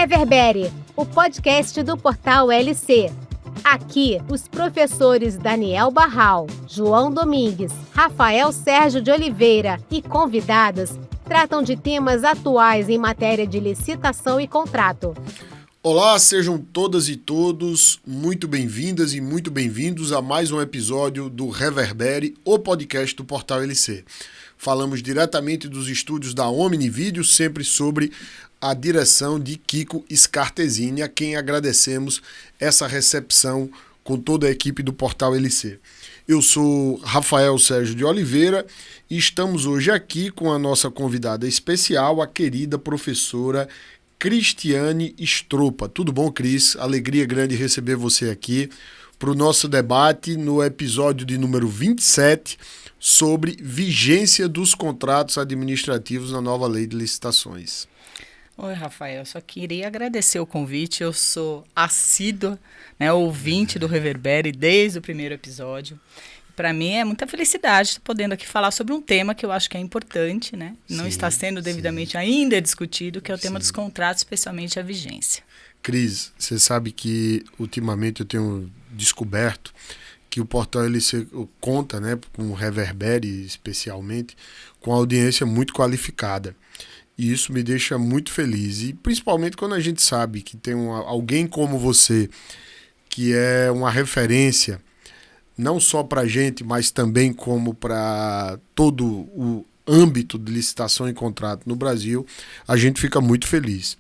Reverbere, o podcast do Portal LC. Aqui, os professores Daniel Barral, João Domingues, Rafael Sérgio de Oliveira e convidados tratam de temas atuais em matéria de licitação e contrato. Olá, sejam todas e todos muito bem-vindas e muito bem-vindos a mais um episódio do Reverbere, o podcast do Portal LC. Falamos diretamente dos estúdios da Omni Video, sempre sobre a direção de Kiko Scartesini, a quem agradecemos essa recepção com toda a equipe do Portal LC. Eu sou Rafael Sérgio de Oliveira e estamos hoje aqui com a nossa convidada especial, a querida professora Cristiane Stropa. Tudo bom, Cris? Alegria grande receber você aqui para o nosso debate no episódio de número 27 sobre vigência dos contratos administrativos na nova lei de licitações. Oi, Rafael, eu só queria agradecer o convite. Eu sou assídua, ouvinte do Reverbere desde o primeiro episódio. Para mim é muita felicidade estar podendo aqui falar sobre um tema que eu acho que é importante, né? Não está sendo devidamente ainda discutido, que é o tema dos contratos, especialmente a vigência. Cris, você sabe que ultimamente eu tenho descoberto que o Portal LC conta, né, com o Reverbere especialmente, com audiência muito qualificada. E isso me deixa muito feliz. E principalmente quando a gente sabe que tem alguém como você, que é uma referência, não só para a gente, mas também como para todo o âmbito de licitação e contrato no Brasil, a gente fica muito feliz.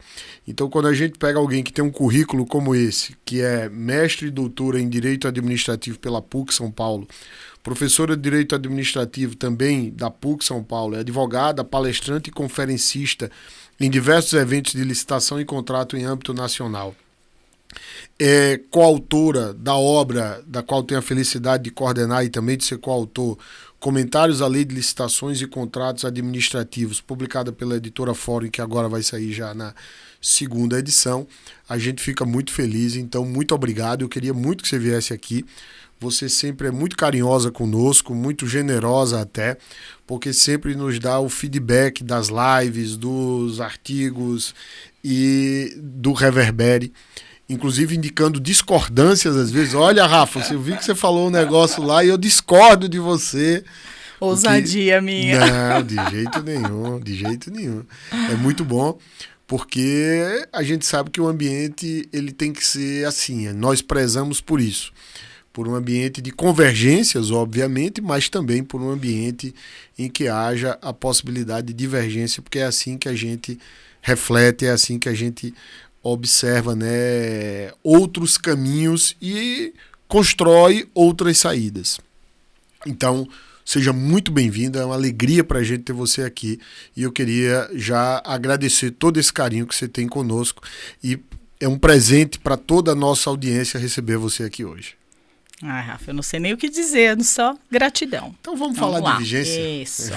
Então, quando a gente pega alguém que tem um currículo como esse, que é mestre e doutora em Direito Administrativo pela PUC São Paulo, professora de Direito Administrativo também da PUC São Paulo, é advogada, palestrante e conferencista em diversos eventos de licitação e contrato em âmbito nacional. É coautora da obra da qual tenho a felicidade de coordenar e também de ser coautor, Comentários à Lei de Licitações e Contratos Administrativos, publicada pela editora Fórum, que agora vai sair já na segunda edição. A gente fica muito feliz, então muito obrigado. Eu queria muito que você viesse aqui. Você sempre é muito carinhosa conosco, muito generosa até, porque sempre nos dá o feedback das lives, dos artigos e do Reverbere, inclusive indicando discordâncias às vezes. Olha, Rafa, eu vi que você falou um negócio lá e eu discordo de você. Ousadia minha. Não, de jeito nenhum. É muito bom, porque a gente sabe que o ambiente ele tem que ser assim, nós prezamos por isso. Por um ambiente de convergências, obviamente, mas também por um ambiente em que haja a possibilidade de divergência, porque é assim que a gente reflete, é assim que a gente observa, né, outros caminhos e constrói outras saídas. Então, seja muito bem-vinda, é uma alegria para a gente ter você aqui e eu queria já agradecer todo esse carinho que você tem conosco e é um presente para toda a nossa audiência receber você aqui hoje. Rafa, eu não sei nem o que dizer, só gratidão. Então vamos falar de vigência?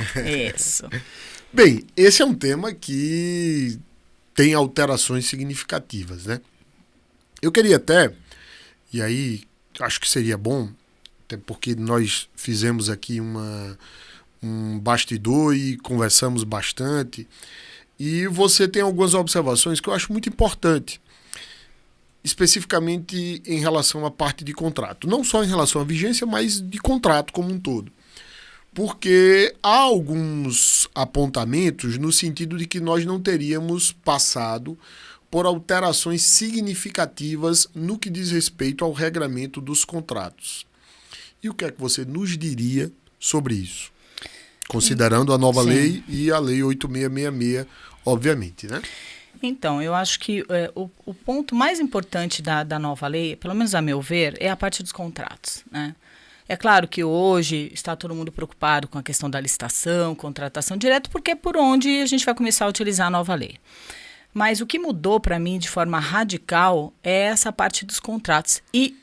Isso. Bem, esse é um tema que tem alterações significativas, né? Eu queria até, e aí acho que seria bom, até porque nós fizemos aqui um bastidor e conversamos bastante, e você tem algumas observações que eu acho muito importante, especificamente em relação à parte de contrato. Não só em relação à vigência, mas de contrato como um todo. Porque há alguns apontamentos no sentido de que nós não teríamos passado por alterações significativas no que diz respeito ao regramento dos contratos. E o que é que você nos diria sobre isso? Considerando a nova lei e a lei 8666, obviamente, né? Então, eu acho que o ponto mais importante da nova lei, pelo menos a meu ver, é a parte dos contratos, né? É claro que hoje está todo mundo preocupado com a questão da licitação, contratação direta, porque é por onde a gente vai começar a utilizar a nova lei. Mas o que mudou para mim de forma radical é essa parte dos contratos. E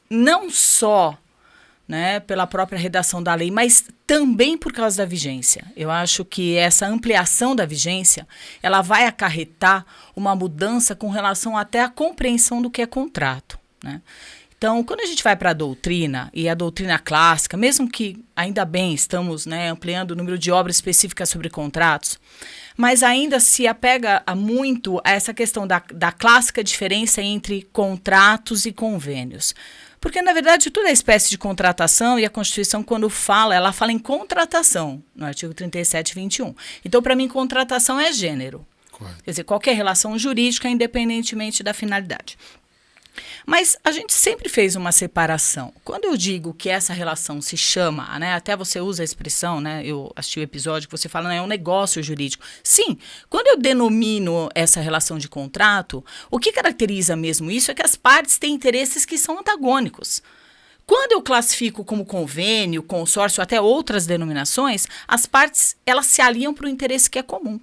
não só, né, pela própria redação da lei, mas também por causa da vigência. Eu acho que essa ampliação da vigência, ela vai acarretar uma mudança com relação até à compreensão do que é contrato, né? Então, quando a gente vai para a doutrina, e a doutrina clássica, mesmo que, ainda bem, estamos, né, ampliando o número de obras específicas sobre contratos, mas ainda se apega muito a essa questão da clássica diferença entre contratos e convênios. Porque, na verdade, toda espécie de contratação, e a Constituição, quando fala, ela fala em contratação, no artigo 37 e 21. Então, para mim, contratação é gênero. Correto. Quer dizer, qualquer relação jurídica, independentemente da finalidade. Mas a gente sempre fez uma separação. Quando eu digo que essa relação se chama, né, até você usa a expressão, né, eu assisti o episódio que você fala, é um negócio jurídico. Sim, quando eu denomino essa relação de contrato, o que caracteriza mesmo isso é que as partes têm interesses que são antagônicos. Quando eu classifico como convênio, consórcio, até outras denominações, as partes elas se aliam para o interesse que é comum.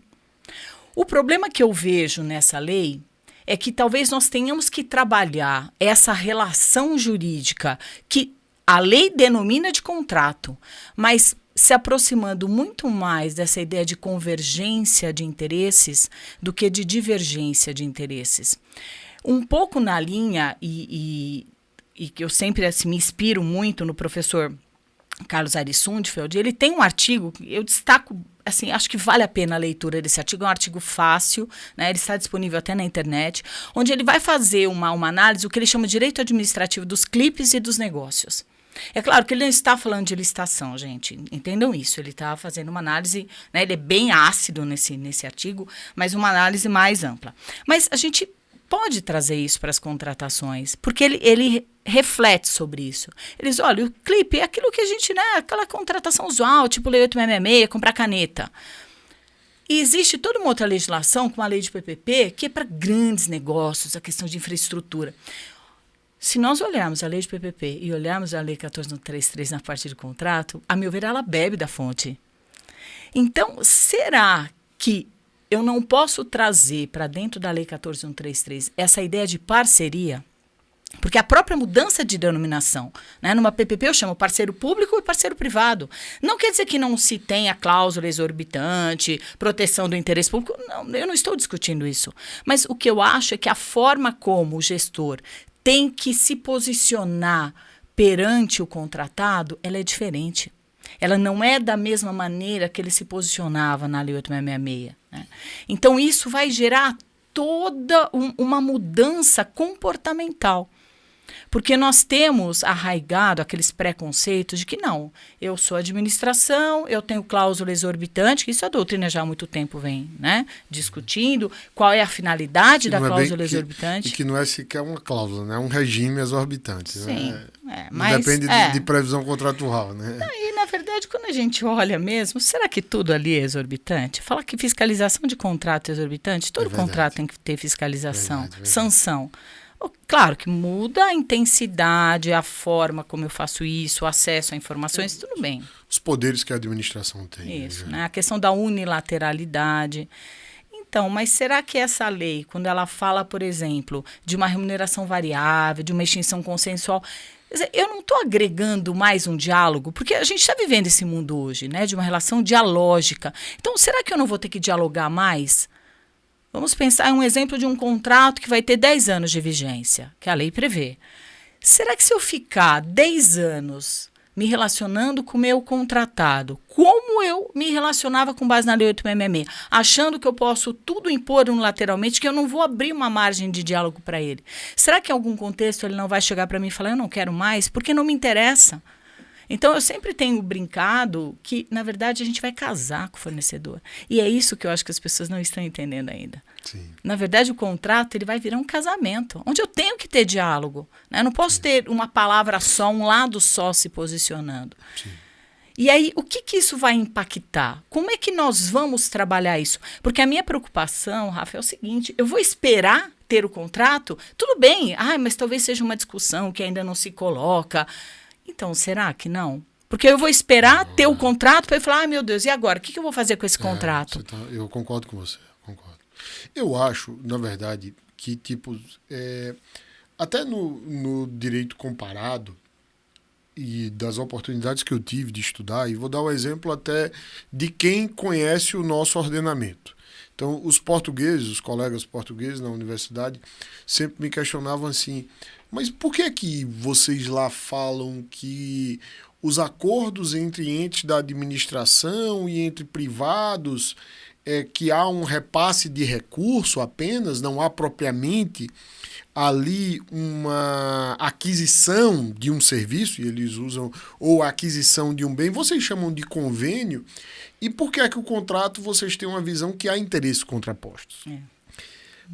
O problema que eu vejo nessa lei é que talvez nós tenhamos que trabalhar essa relação jurídica que a lei denomina de contrato, mas se aproximando muito mais dessa ideia de convergência de interesses do que de divergência de interesses. Um pouco na linha, e que eu sempre assim, me inspiro muito no professor Carlos Aires Sundfeld, ele tem um artigo, eu destaco, assim, acho que vale a pena a leitura desse artigo, é um artigo fácil, né, ele está disponível até na internet, onde ele vai fazer uma análise, o que ele chama de direito administrativo dos clipes e dos negócios. É claro que ele não está falando de licitação, gente, entendam isso, ele está fazendo uma análise, né, ele é bem ácido nesse artigo, mas uma análise mais ampla. Mas a gente pode trazer isso para as contratações, porque ele reflete sobre isso. Eles, olha, o clipe é aquilo que a gente, né, aquela contratação usual, tipo Lei 866, comprar caneta. E existe toda uma outra legislação, como a lei de PPP, que é para grandes negócios, a questão de infraestrutura. Se nós olharmos a lei de PPP e olharmos a lei 14.133 na parte de contrato, a meu ver, ela bebe da fonte. Então, será que eu não posso trazer para dentro da lei 14.133 essa ideia de parceria? Porque a própria mudança de denominação, né, numa PPP eu chamo parceiro público e parceiro privado. Não quer dizer que não se tenha cláusula exorbitante, proteção do interesse público. Não, eu não estou discutindo isso. Mas o que eu acho é que a forma como o gestor tem que se posicionar perante o contratado, ela é diferente. Ela não é da mesma maneira que ele se posicionava na Lei 8.666. Né? Então, isso vai gerar toda uma mudança comportamental. Porque nós temos arraigado aqueles preconceitos de que não, eu sou administração, eu tenho cláusula exorbitante, que isso a doutrina já há muito tempo vem, né, discutindo qual é a finalidade da cláusula exorbitante. E que não é sequer uma cláusula, né, é um regime exorbitante. Sim, né? Mas depende de previsão contratual. Né? E, na verdade, quando a gente olha mesmo, será que tudo ali é exorbitante? Fala que fiscalização de contrato é exorbitante, todo contrato tem que ter fiscalização, sanção. Claro que muda a intensidade, a forma como eu faço isso, o acesso a informações, tudo bem. Os poderes que a administração tem. Isso, né? A questão da unilateralidade. Então, mas será que essa lei, quando ela fala, por exemplo, de uma remuneração variável, de uma extinção consensual, eu não estou agregando mais um diálogo, porque a gente está vivendo esse mundo hoje, né? De uma relação dialógica. Então, será que eu não vou ter que dialogar mais? Vamos pensar em um exemplo de um contrato que vai ter 10 anos de vigência, que a lei prevê. Será que se eu ficar 10 anos me relacionando com o meu contratado, como eu me relacionava com base na Lei 8.666, achando que eu posso tudo impor unilateralmente, que eu não vou abrir uma margem de diálogo para ele? Será que em algum contexto ele não vai chegar para mim e falar, eu não quero mais, porque não me interessa? Então, eu sempre tenho brincado que, na verdade, a gente vai casar com o fornecedor. E é isso que eu acho que as pessoas não estão entendendo ainda. Sim. Na verdade, o contrato ele vai virar um casamento, onde eu tenho que ter diálogo. Né? Eu não posso ter uma palavra só, um lado só se posicionando. Sim. E aí, o que isso vai impactar? Como é que nós vamos trabalhar isso? Porque a minha preocupação, Rafa, é o seguinte, eu vou esperar ter o contrato? Tudo bem, mas talvez seja uma discussão que ainda não se coloca. Então, será que não? Porque eu vou esperar ter o contrato para eu falar, meu Deus, e agora? O que eu vou fazer com esse contrato? Eu concordo com você, concordo. Eu acho, na verdade, que tipo, até no direito comparado e das oportunidades que eu tive de estudar, e vou dar um exemplo até de quem conhece o nosso ordenamento. Então, os portugueses, os colegas portugueses na universidade, sempre me questionavam assim, mas por que é que vocês lá falam que os acordos entre entes da administração e entre privados, que há um repasse de recurso apenas, não há propriamente ali uma aquisição de um serviço, e eles usam, ou aquisição de um bem, vocês chamam de convênio, e por que é que o contrato vocês têm uma visão que há interesses contrapostos?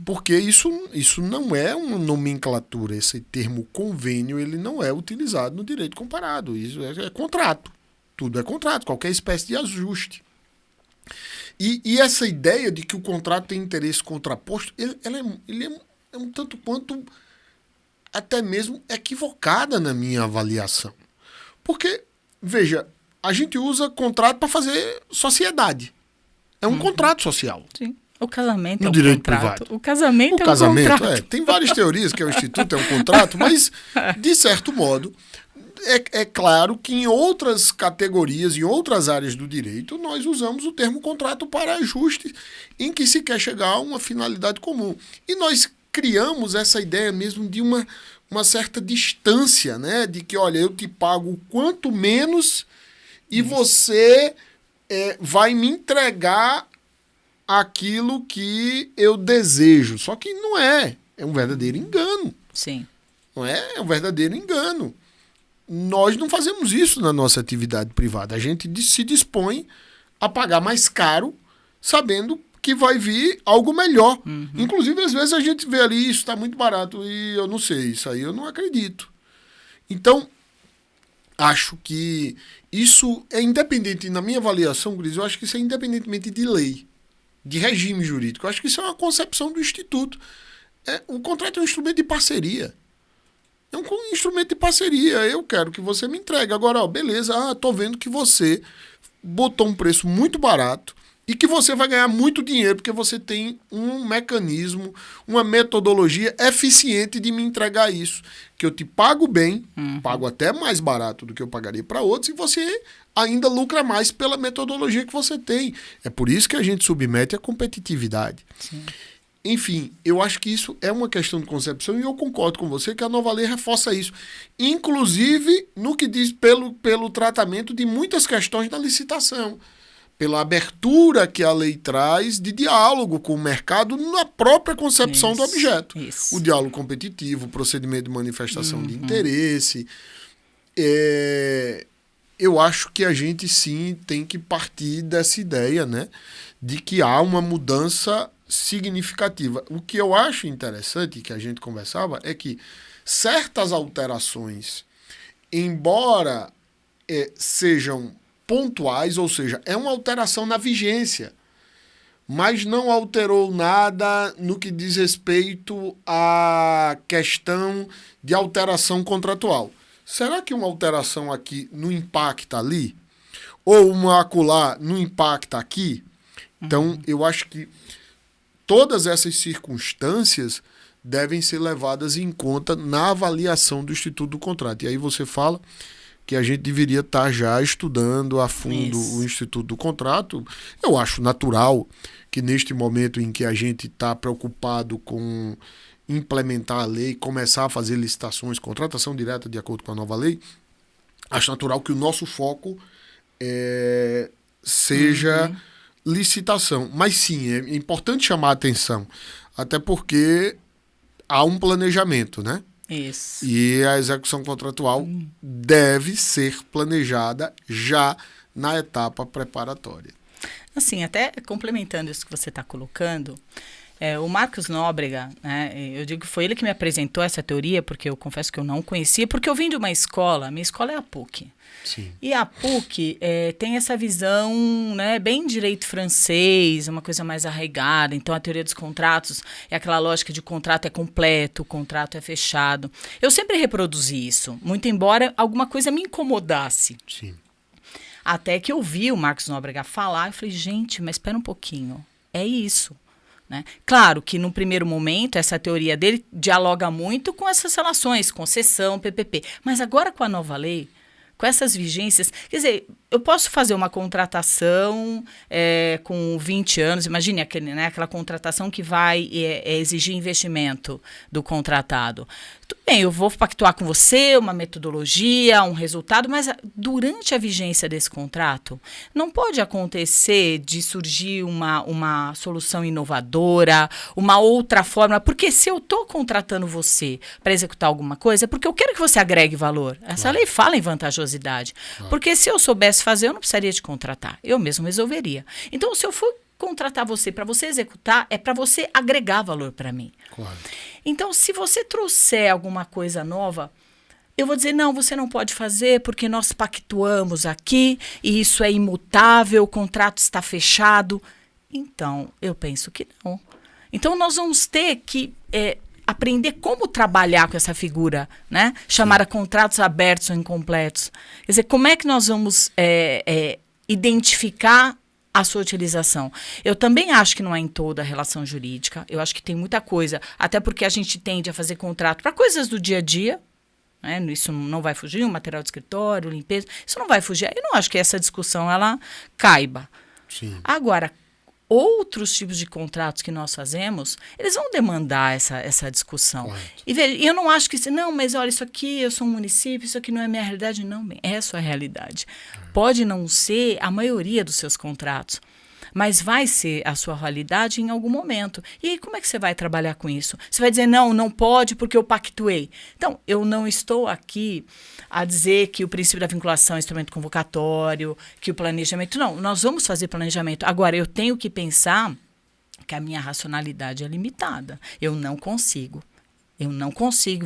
Porque isso não é uma nomenclatura, esse termo convênio ele não é utilizado no direito comparado, isso é contrato, tudo é contrato, qualquer espécie de ajuste. E essa ideia de que o contrato tem interesse contraposto, ele é um tanto quanto até mesmo equivocada na minha avaliação. Porque, veja, a gente usa contrato para fazer sociedade. É um contrato social. Sim. O casamento no é um direito contrato. privado. O casamento é um contrato. Tem várias teorias que o instituto é um contrato, mas, de certo modo, é claro que em outras categorias, em outras áreas do direito, nós usamos o termo contrato para ajuste em que se quer chegar a uma finalidade comum. E nós criamos essa ideia mesmo de uma certa distância, né? De que, olha, eu te pago quanto menos e você vai me entregar aquilo que eu desejo. Só que não é. É um verdadeiro engano. Sim. Não é? É um verdadeiro engano. Nós não fazemos isso na nossa atividade privada. A gente se dispõe a pagar mais caro, sabendo que vai vir algo melhor. Uhum. Inclusive, às vezes, a gente vê ali, isso está muito barato, e eu não sei, isso aí eu não acredito. Então, acho que isso é independente, na minha avaliação, Gris, eu acho que isso é independentemente de lei, de regime jurídico. Eu acho que isso é uma concepção do Instituto. O contrato é um instrumento de parceria. É um instrumento de parceria. Eu quero que você me entregue. Agora, beleza, tô vendo que você botou um preço muito barato e que você vai ganhar muito dinheiro porque você tem um mecanismo, uma metodologia eficiente de me entregar isso. Que eu te pago bem, pago até mais barato do que eu pagaria para outros, e você ainda lucra mais pela metodologia que você tem. É por isso que a gente submete a competitividade. Sim. Enfim, eu acho que isso é uma questão de concepção e eu concordo com você que a nova lei reforça isso. Inclusive no que diz pelo tratamento de muitas questões da licitação. Pela abertura que a lei traz de diálogo com o mercado na própria concepção do objeto. Isso. O diálogo competitivo, o procedimento de manifestação de interesse. Eu acho que a gente sim tem que partir dessa ideia, né, de que há uma mudança significativa. O que eu acho interessante, que a gente conversava, é que certas alterações, embora sejam pontuais, ou seja, é uma alteração na vigência, mas não alterou nada no que diz respeito à questão de alteração contratual. Será que uma alteração aqui não impacta ali? Ou uma acolá não impacta aqui? Então, eu acho que todas essas circunstâncias devem ser levadas em conta na avaliação do Instituto do Contrato. E aí você fala que a gente deveria estar já estudando a fundo o Instituto do Contrato. Eu acho natural que neste momento em que a gente está preocupado com implementar a lei, começar a fazer licitações, contratação direta de acordo com a nova lei, acho natural que o nosso foco seja licitação. Mas sim, é importante chamar a atenção, até porque há um planejamento, né? Isso. E a execução contratual deve ser planejada já na etapa preparatória. Assim, até complementando isso que você está colocando, o Marcos Nóbrega, né, eu digo que foi ele que me apresentou essa teoria, porque eu confesso que eu não conhecia, porque eu vim de uma escola, minha escola é a PUC. Sim. E a PUC tem essa visão, né, bem direito francês, uma coisa mais arraigada. Então, a teoria dos contratos é aquela lógica de contrato é completo, o contrato é fechado. Eu sempre reproduzi isso, muito embora alguma coisa me incomodasse. Sim. Até que eu vi o Marcos Nóbrega falar, eu falei, gente, mas espera um pouquinho, é isso. Né? Claro que, no primeiro momento, essa teoria dele dialoga muito com essas relações, concessão, PPP. Mas agora, com a nova lei, com essas vigências, quer dizer, eu posso fazer uma contratação com 20 anos, imagine aquela contratação que vai exigir investimento do contratado. Tudo bem, eu vou pactuar com você uma metodologia, um resultado, mas durante a vigência desse contrato, não pode acontecer de surgir uma solução inovadora, uma outra forma, porque se eu estou contratando você para executar alguma coisa, é porque eu quero que você agregue valor. Essa lei fala em vantajosidade. Porque se eu soubesse fazer, eu não precisaria te contratar. Eu mesmo resolveria. Então, se eu for contratar você para você executar, é para você agregar valor para mim. Claro. Então, se você trouxer alguma coisa nova, eu vou dizer, não, você não pode fazer porque nós pactuamos aqui e isso é imutável, o contrato está fechado. Então, eu penso que não. Então, nós vamos ter que aprender como trabalhar com essa figura, né? Chamada contratos abertos ou incompletos. Quer dizer, como é que nós vamos identificar a sua utilização? Eu também acho que não é em toda a relação jurídica. Eu acho que tem muita coisa, até porque a gente tende a fazer contrato para coisas do dia a dia, né? Isso não vai fugir, o material de escritório, limpeza, isso não vai fugir. Eu não acho que essa discussão ela caiba. Sim. Agora, outros tipos de contratos que nós fazemos, eles vão demandar essa discussão. Correto. E veja, eu não acho que, não, mas olha, isso aqui, eu sou um município, isso aqui não é minha realidade. Não, bem, é a sua realidade. Pode não ser a maioria dos seus contratos, mas vai ser a sua realidade em algum momento. E aí, como é que você vai trabalhar com isso? Você vai dizer, não pode porque eu pactuei. Então, eu não estou aqui a dizer que o princípio da vinculação é instrumento convocatório, que o planejamento... Não, nós vamos fazer planejamento. Agora, eu tenho que pensar que a minha racionalidade é limitada. Eu não consigo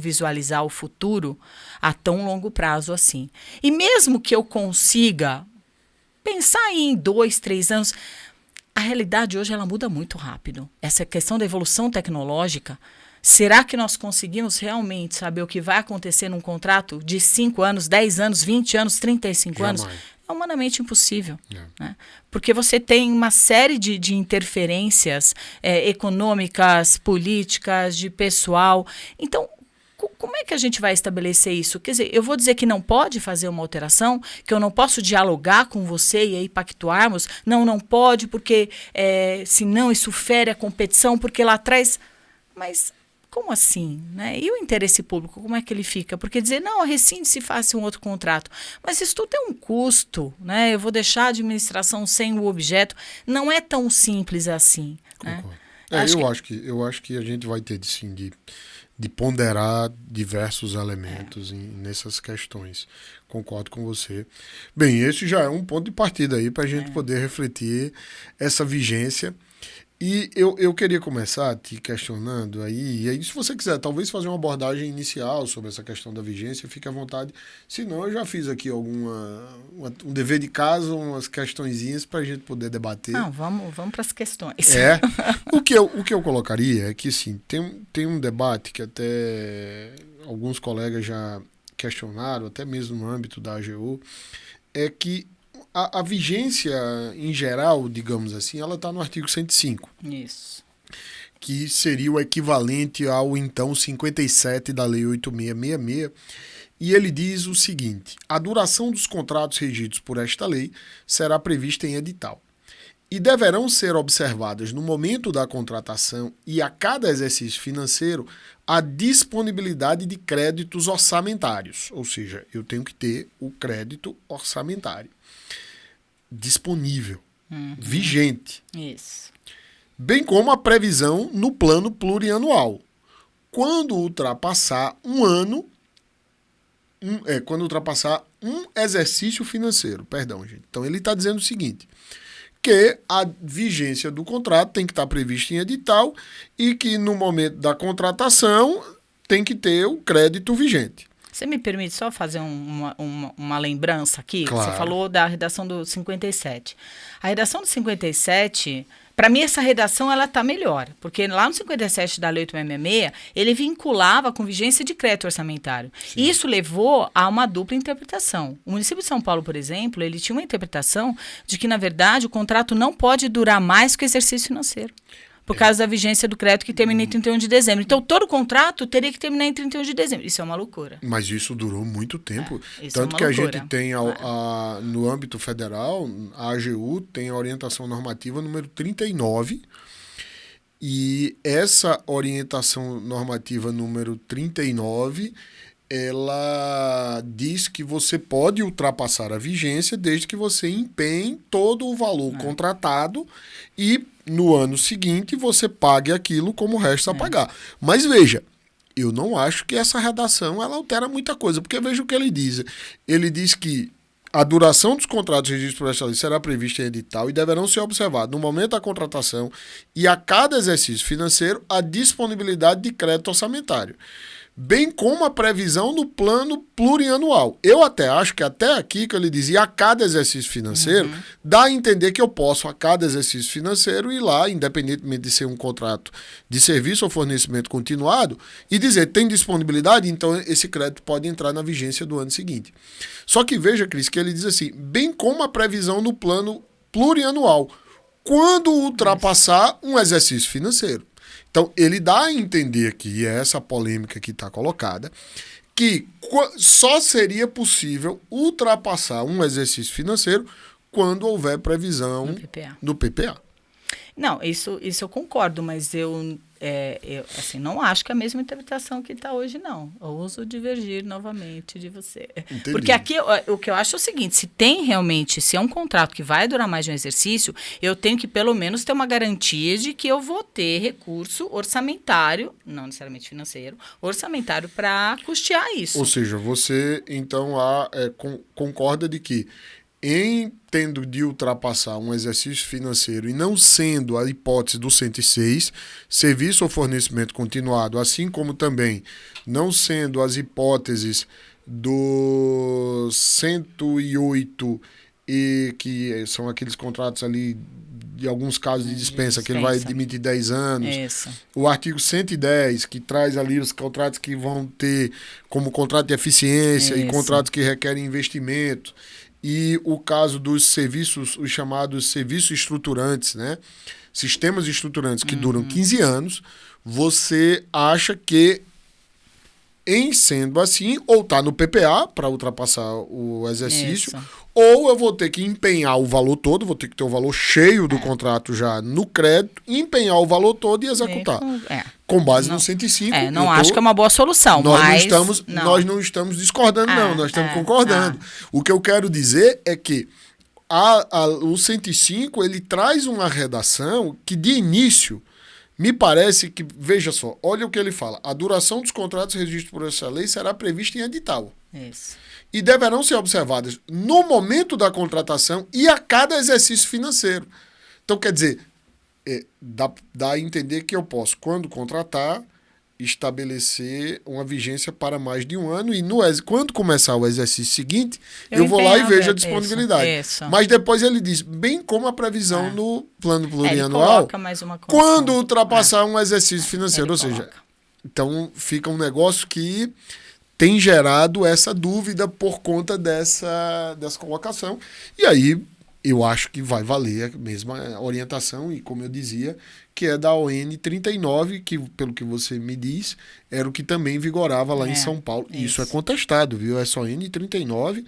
visualizar o futuro a tão longo prazo assim. E mesmo que eu consiga pensar em 2, 3 anos... A realidade hoje ela muda muito rápido. Essa questão da evolução tecnológica, será que nós conseguimos realmente saber o que vai acontecer num contrato de 5 anos, 10 anos, 20 anos, 35 anos? É humanamente impossível. Né? Porque você tem uma série de interferências econômicas, políticas, de pessoal. Então, como é que a gente vai estabelecer isso? Quer dizer, eu vou dizer que não pode fazer uma alteração, que eu não posso dialogar com você e aí pactuarmos? Não pode, porque senão isso fere a competição, porque lá atrás... Mas como assim? Né? E o interesse público, como é que ele fica? Porque dizer, não, rescinde se faz um outro contrato. Mas isso tudo tem um custo, né? Eu vou deixar a administração sem o objeto. Não é tão simples assim. Né? Eu acho que a gente vai ter sim de ponderar diversos elementos nessas questões. Concordo com você. Bem, esse já é um ponto de partida aí para a gente poder refletir essa vigência. E eu queria começar te questionando aí, e aí se você quiser talvez fazer uma abordagem inicial sobre essa questão da vigência, fique à vontade. Se não, eu já fiz aqui um dever de casa, umas questõezinhas para a gente poder debater. Não, vamos para as questões. O que eu colocaria é que, assim, tem um debate que até alguns colegas já questionaram, até mesmo no âmbito da AGU, é que a vigência, em geral, digamos assim, ela está no artigo 105. Isso. Que seria o equivalente ao, então, 57 da Lei 8666. E ele diz o seguinte: a duração dos contratos regidos por esta lei será prevista em edital e deverão ser observadas no momento da contratação e a cada exercício financeiro a disponibilidade de créditos orçamentários. Ou seja, eu tenho que ter o crédito orçamentário disponível, vigente. Isso. Bem como a previsão no plano plurianual. Quando ultrapassar um ano, quando ultrapassar um exercício financeiro, perdão, gente. Então ele está dizendo o seguinte, que a vigência do contrato tem que estar prevista em edital e que no momento da contratação tem que ter o crédito vigente. Você me permite só fazer uma lembrança aqui? Claro. Você falou da redação do 57. A redação do 57, para mim essa redação ela está melhor, porque lá no 57 da Lei 8666, ele vinculava com vigência de crédito orçamentário. Sim. E isso levou a uma dupla interpretação. O município de São Paulo, por exemplo, ele tinha uma interpretação de que, na verdade, o contrato não pode durar mais que o exercício financeiro. por causa da vigência do crédito que termina em 31 de dezembro. Então, todo contrato teria que terminar em 31 de dezembro. Isso é uma loucura. Mas isso durou muito tempo. Isso Tanto é que uma a loucura. gente tem, no âmbito federal, a AGU tem a orientação normativa número 39. E essa orientação normativa número 39, ela diz que você pode ultrapassar a vigência desde que você empenhe todo o valor contratado e no ano seguinte você pague aquilo como resta a pagar. Mas veja, eu não acho que essa redação ela altera muita coisa, porque veja o que ele diz. Ele diz que a duração dos contratos de registro prestação será prevista em edital e deverão ser observados no momento da contratação e a cada exercício financeiro a disponibilidade de crédito orçamentário, bem como a previsão do plano plurianual. Eu até acho que até aqui que ele dizia a cada exercício financeiro, dá a entender que eu posso a cada exercício financeiro ir lá, independentemente de ser um contrato de serviço ou fornecimento continuado, e dizer, tem disponibilidade, então esse crédito pode entrar na vigência do ano seguinte. Só que veja, Cris, que ele diz assim, bem como a previsão do plano plurianual, quando ultrapassar um exercício financeiro. Então, ele dá a entender aqui, e é essa polêmica que está colocada, que só seria possível ultrapassar um exercício financeiro quando houver previsão do PPA. Não, isso eu concordo, mas eu assim, não acho que é a mesma interpretação que está hoje, não. Eu ouso divergir novamente de você. Entendi. Porque aqui o que eu acho é o seguinte, se é um contrato que vai durar mais de um exercício, eu tenho que pelo menos ter uma garantia de que eu vou ter recurso orçamentário, não necessariamente financeiro, orçamentário para custear isso. Ou seja, você então concorda de que em tendo de ultrapassar um exercício financeiro e não sendo a hipótese do 106, serviço ou fornecimento continuado, assim como também não sendo as hipóteses do 108, e que são aqueles contratos ali, de alguns casos de dispensa, que ele vai admitir 10 anos. Isso. O artigo 110, que traz ali os contratos que vão ter como contrato de eficiência e contratos que requerem investimento. E o caso dos serviços, os chamados serviços estruturantes, né? Sistemas estruturantes que duram 15 anos, você acha que, em sendo assim, ou está no PPA para ultrapassar o exercício, ou eu vou ter que empenhar o valor todo, vou ter que ter o valor cheio do contrato já no crédito, empenhar o valor todo e executar. Com base no 105. Não acho que é uma boa solução. Nós não estamos discordando, nós estamos concordando. O que eu quero dizer é que o 105 ele traz uma redação que, de início, me parece que, veja só, olha o que ele fala. A duração dos contratos registrados por essa lei será prevista em edital. Isso. E deverão ser observadas no momento da contratação e a cada exercício financeiro. Então, quer dizer, dá a entender que eu posso, quando contratar, estabelecer uma vigência para mais de um ano e quando começar o exercício seguinte, eu vou lá e vejo a disponibilidade. Isso. Mas depois ele diz, bem como a previsão no plano plurianual, quando ultrapassar um exercício financeiro. Ou seja, então fica um negócio que tem gerado essa dúvida por conta dessa colocação. E aí eu acho que vai valer a mesma orientação, e como eu dizia, que é da ON 39, que, pelo que você me diz, era o que também vigorava lá em São Paulo. Isso é contestado, viu? Essa ON 39,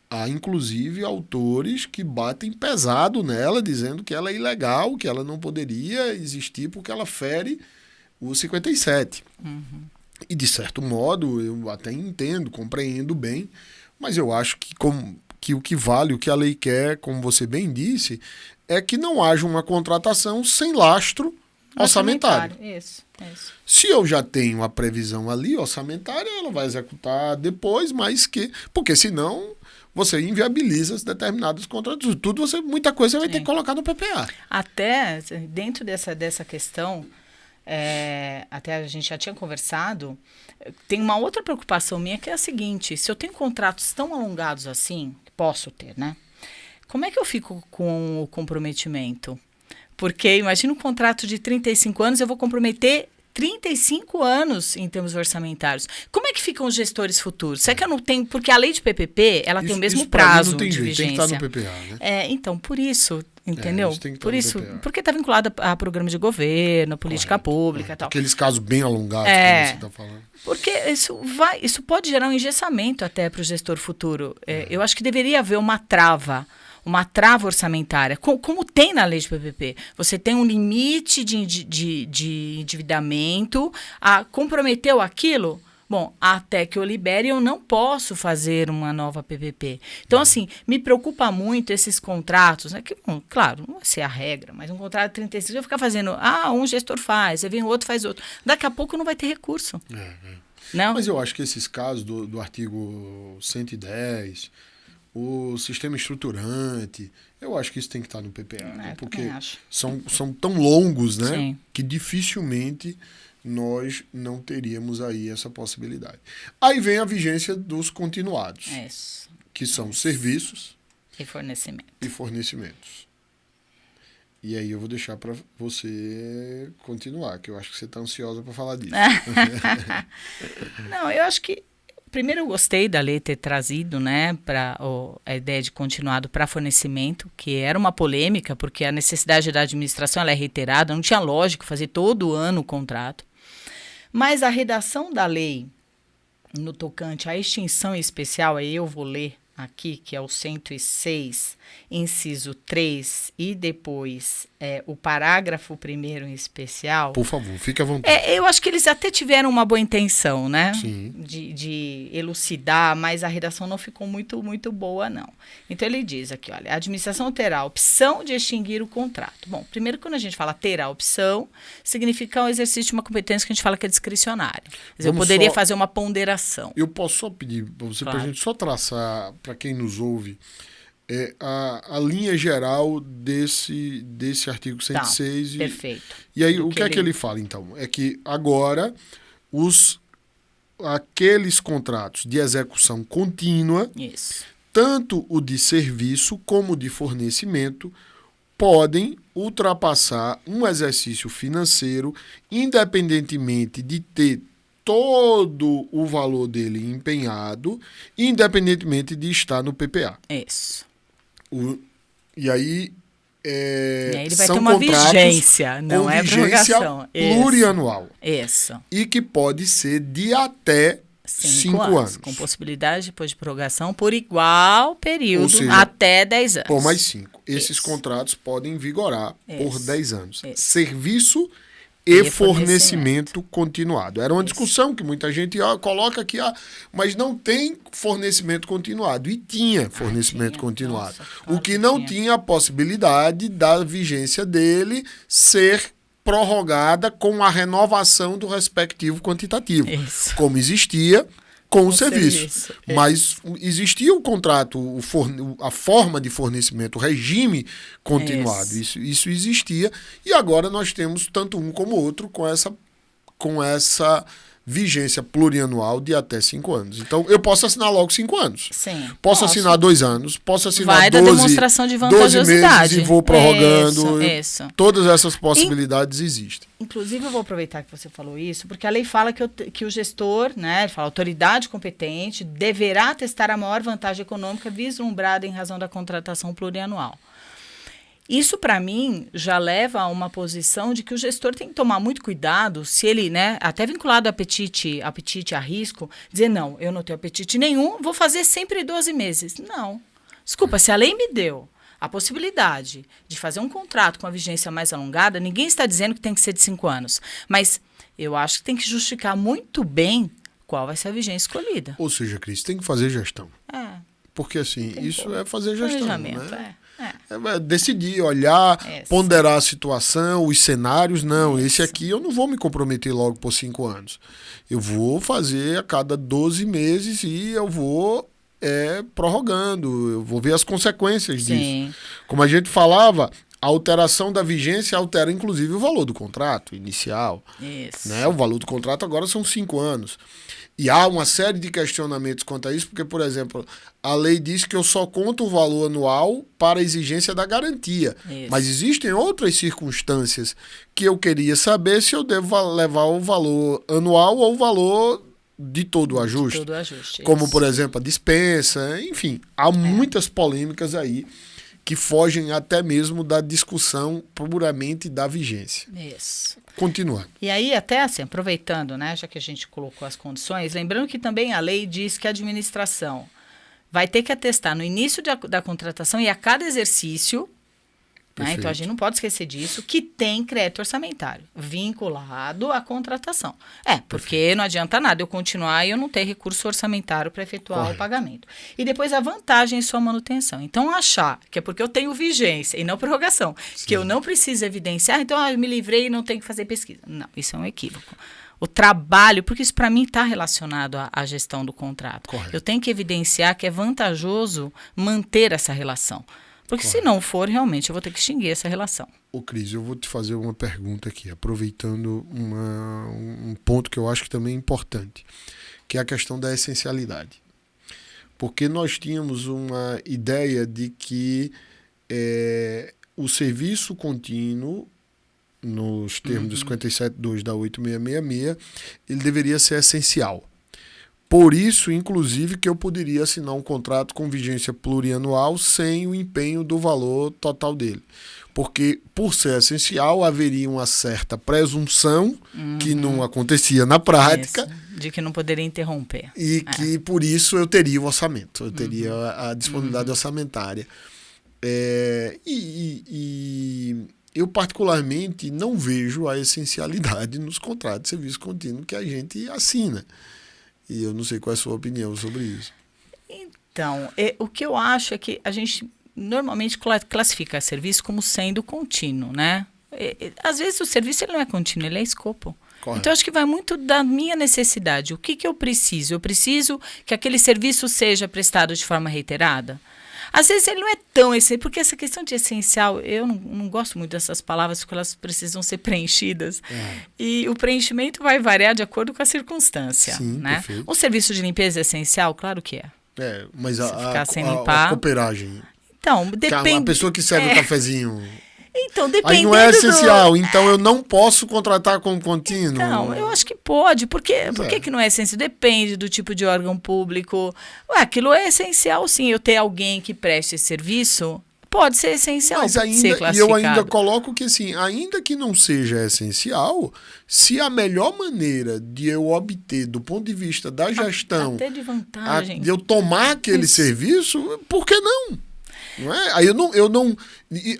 há inclusive autores que batem pesado nela, dizendo que ela é ilegal, que ela não poderia existir porque ela fere o 57. E, de certo modo, eu até entendo, compreendo bem, mas eu acho que o que vale, o que a lei quer, como você bem disse, é que não haja uma contratação sem lastro orçamentário. Isso. Se eu já tenho a previsão ali orçamentária, ela vai executar depois, porque senão você inviabiliza determinados contratos. Muita coisa você vai ter que colocar no PPA. Até dentro dessa questão, até a gente já tinha conversado, tem uma outra preocupação minha, que é a seguinte: se eu tenho contratos tão alongados assim, posso ter, né? Como é que eu fico com o comprometimento? Porque imagina um contrato de 35 anos, eu vou comprometer 35 anos em termos orçamentários. Como é que ficam os gestores futuros? Será que eu não tenho... Porque a lei de PPP, ela tem o mesmo prazo de vigência. Tem que estar no PPA, né? Então, por isso, Entendeu? isso tem que estar Por no isso, PPA. porque está vinculado a programa de governo, política pública e tal. Aqueles casos bem alongados É. que você está falando. Porque isso pode gerar um engessamento até para o gestor futuro. Eu acho que deveria haver uma trava orçamentária, como tem na lei de PPP. Você tem um limite de endividamento, comprometeu aquilo? Bom, até que eu libere, eu não posso fazer uma nova PPP. Então, assim, me preocupa muito esses contratos, né? Que, bom, claro, não vai ser a regra, mas um contrato de 36, eu vou ficar fazendo, um gestor faz, aí vem o outro, faz outro. Daqui a pouco não vai ter recurso. Não? Mas eu acho que esses casos do artigo 110, o sistema estruturante, eu acho que isso tem que estar no PPA, né? Porque são tão longos, né? Sim. Que dificilmente nós não teríamos aí essa possibilidade. Aí vem a vigência dos continuados, que são serviços e fornecimentos. E aí eu vou deixar para você continuar, que eu acho que você está ansiosa para falar disso. Não, eu acho que primeiro eu gostei da lei ter trazido, né, a ideia de continuado para fornecimento, que era uma polêmica, porque a necessidade da administração ela é reiterada, não tinha lógico fazer todo ano o contrato. Mas a redação da lei no tocante à extinção especial, aí eu vou ler aqui, que é o 106, inciso 3, e depois o parágrafo 1º em especial. Por favor, fique à vontade. Eu acho que eles até tiveram uma boa intenção, né? Sim. De elucidar, mas a redação não ficou muito, muito boa, não. Então, ele diz aqui, olha, a administração terá a opção de extinguir o contrato. Bom, primeiro, quando a gente fala terá a opção, significa o exercício de uma competência que a gente fala que é discricionária. Quer dizer, eu poderia fazer uma ponderação. Eu posso só pedir para você, para a gente só traçar, para quem nos ouve, a linha geral desse artigo 106. Perfeito. E aí, o que é que ele fala, então? É que agora aqueles contratos de execução contínua, tanto o de serviço como o de fornecimento, podem ultrapassar um exercício financeiro, independentemente de ter todo o valor dele empenhado, independentemente de estar no PPA. Isso. E aí, ele vai são ter uma contratos vigência, não com é vigência prorrogação. plurianual. Isso. E que pode ser de até 5 anos. Com possibilidade depois de prorrogação por igual período, Ou seja, até 10 anos. Por mais 5. Esses contratos podem vigorar por 10 anos. Serviço e fornecimento continuado. Era uma discussão que muita gente coloca aqui, mas não tem fornecimento continuado. E tinha fornecimento continuado. Nossa, claro o que não tinha a possibilidade da vigência dele ser prorrogada com a renovação do respectivo quantitativo. Como existia com o serviço. Mas existia o contrato, a forma de fornecimento, o regime continuado. Isso existia. E agora nós temos tanto um como o outro com essa vigência plurianual de até 5 anos. Então, eu posso assinar logo 5 anos. Sim. Posso assinar 2 anos, posso assinar 12, da demonstração de 12 meses e vou prorrogando. Isso. Todas essas possibilidades existem. Inclusive, eu vou aproveitar que você falou isso, porque a lei fala que o gestor, né, ele fala, a autoridade competente deverá testar a maior vantagem econômica vislumbrada em razão da contratação plurianual. Isso, para mim, já leva a uma posição de que o gestor tem que tomar muito cuidado se ele, né, até vinculado ao apetite a risco, dizer, não, eu não tenho apetite nenhum, vou fazer sempre 12 meses. Não. Desculpa, se a lei me deu a possibilidade de fazer um contrato com a vigência mais alongada, ninguém está dizendo que tem que ser de 5 anos. Mas eu acho que tem que justificar muito bem qual vai ser a vigência escolhida. Ou seja, Cris, tem que fazer gestão. Porque, assim, isso é fazer gestão, né? Decidir, olhar, ponderar a situação, os cenários. Não, esse aqui eu não vou me comprometer logo por 5 anos. Eu vou fazer a cada 12 meses e eu vou prorrogando. Eu vou ver as consequências disso. Como a gente falava, a alteração da vigência altera, inclusive, o valor do contrato inicial. Né? O valor do contrato agora são 5 anos. E há uma série de questionamentos quanto a isso, porque, por exemplo, a lei diz que eu só conto o valor anual para a exigência da garantia. Mas existem outras circunstâncias que eu queria saber se eu devo levar o valor anual ou o valor de todo o ajuste. De todo o ajuste, como, por exemplo, a dispensa. Enfim, há muitas polêmicas aí que fogem até mesmo da discussão puramente da vigência. Isso. Continuando. E aí, até assim, aproveitando, né, já que a gente colocou as condições, lembrando que também a lei diz que a administração vai ter que atestar no início da contratação e a cada exercício, né, então a gente não pode esquecer disso, que tem crédito orçamentário vinculado à contratação. Porque não adianta nada eu continuar e eu não ter recurso orçamentário para efetuar o pagamento. E depois a vantagem em sua manutenção. Então, achar que é porque eu tenho vigência e não prorrogação, que eu não preciso evidenciar, então eu me livrei e não tenho que fazer pesquisa. Não, isso é um equívoco. O trabalho, porque isso para mim está relacionado à gestão do contrato. Correto. Eu tenho que evidenciar que é vantajoso manter essa relação. Porque se não for, realmente, eu vou ter que extinguir essa relação. Ô Cris, eu vou te fazer uma pergunta aqui, aproveitando um ponto que eu acho que também é importante, que é a questão da essencialidade. Porque nós tínhamos uma ideia de que o serviço contínuo, nos termos do 57.2 da 8666, ele deveria ser essencial. Por isso, inclusive, que eu poderia assinar um contrato com vigência plurianual sem o empenho do valor total dele. Porque, por ser essencial, haveria uma certa presunção, que não acontecia na prática. Isso, de que não poderia interromper. E que, por isso, eu teria o orçamento, eu teria a disponibilidade orçamentária. Eu, particularmente, não vejo a essencialidade nos contratos de serviço contínuo que a gente assina. E eu não sei qual é a sua opinião sobre isso. Então, o que eu acho é que a gente normalmente classifica serviço como sendo contínuo, né? Às vezes o serviço ele não é contínuo, ele é escopo. Correto. Então, acho que vai muito da minha necessidade. O que eu preciso? Eu preciso que aquele serviço seja prestado de forma reiterada? Às vezes ele não é tão essencial, porque essa questão de essencial, eu não gosto muito dessas palavras, porque elas precisam ser preenchidas. E o preenchimento vai variar de acordo com a circunstância. Sim, né? perfeito. Um serviço de limpeza é essencial? Claro que é. Mas ficar sem limpar. a cooperagem. Então, depende. A pessoa que serve o cafezinho. Então, dependendo aí não é essencial, então eu não posso contratar como contínuo. Então, eu acho que pode. Por que não é essencial? Depende do tipo de órgão público. Aquilo é essencial, sim. Eu ter alguém que preste esse serviço pode ser essencial. Mas pode ser e eu ainda coloco que, assim, ainda que não seja essencial, se a melhor maneira de eu obter, do ponto de vista da gestão, até de vantagem, de eu tomar aquele serviço, por que não? Não é? Aí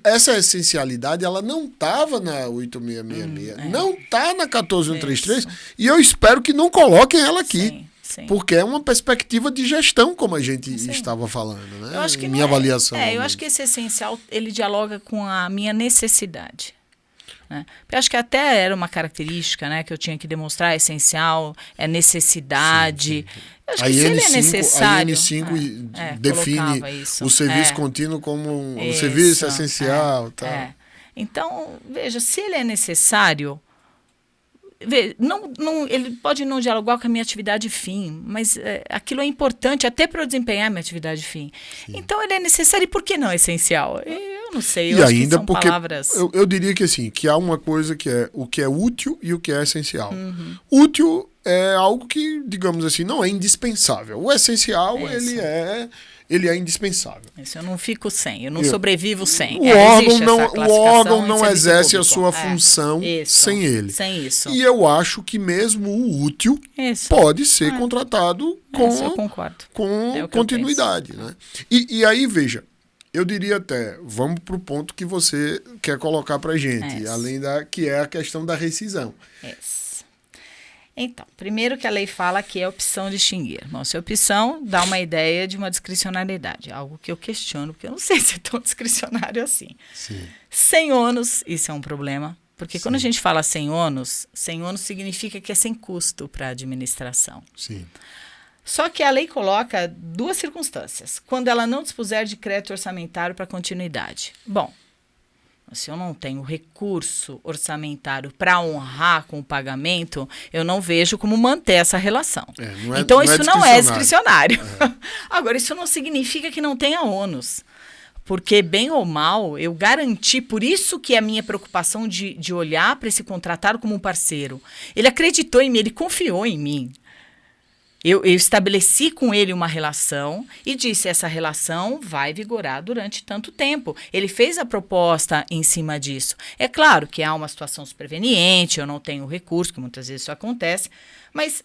essa essencialidade, ela não estava na 8666, não está na 14133, e eu espero que não coloquem ela aqui. Sim. Porque é uma perspectiva de gestão, como a gente estava falando, né? Eu acho que minha avaliação. Eu acho que esse essencial, ele dialoga com a minha necessidade. Né? Eu acho que até era uma característica, né, que eu tinha que demonstrar, essencial, é necessidade. Sim. Eu acho que se ele é necessário... A IN5 define o serviço contínuo como um serviço essencial. Tá. Então, veja, se ele é necessário... ele pode não dialogar com a minha atividade fim, mas aquilo é importante até para eu desempenhar a minha atividade fim. Sim. Então, ele é necessário e por que não é essencial? Eu não sei, eu acho ainda que são porque palavras... Eu diria que assim, que há uma coisa que é o que é útil e o que é essencial. Útil é algo que, digamos assim, não é indispensável. O essencial, ele é indispensável. Isso, eu não fico sem, eu não sobrevivo sem. O órgão não exerce a sua função sem ele. Sem isso. E eu acho que mesmo o útil pode ser contratado com continuidade. Né? E aí, veja, eu diria até, vamos para o ponto que você quer colocar para a gente, além que é a questão da rescisão. Então, primeiro que a lei fala que é opção de extinguir. Bom, se é opção, dá uma ideia de uma discricionariedade, algo que eu questiono, porque eu não sei se é tão discricionário assim. Sim. Sem ônus, isso é um problema, porque quando a gente fala sem ônus significa que é sem custo para a administração. Sim. Só que a lei coloca duas circunstâncias. Quando ela não dispuser de crédito orçamentário para continuidade. Bom, se eu não tenho recurso orçamentário para honrar com o pagamento, eu não vejo como manter essa relação. Então, isso não é discricionário. Agora, isso não significa que não tenha ônus. Porque, bem ou mal, eu garanti, por isso que é a minha preocupação de olhar para esse contratado como um parceiro. Ele acreditou em mim, ele confiou em mim. Eu estabeleci com ele uma relação e disse, essa relação vai vigorar durante tanto tempo. Ele fez a proposta em cima disso. É claro que há uma situação superveniente, eu não tenho recurso, que muitas vezes isso acontece, mas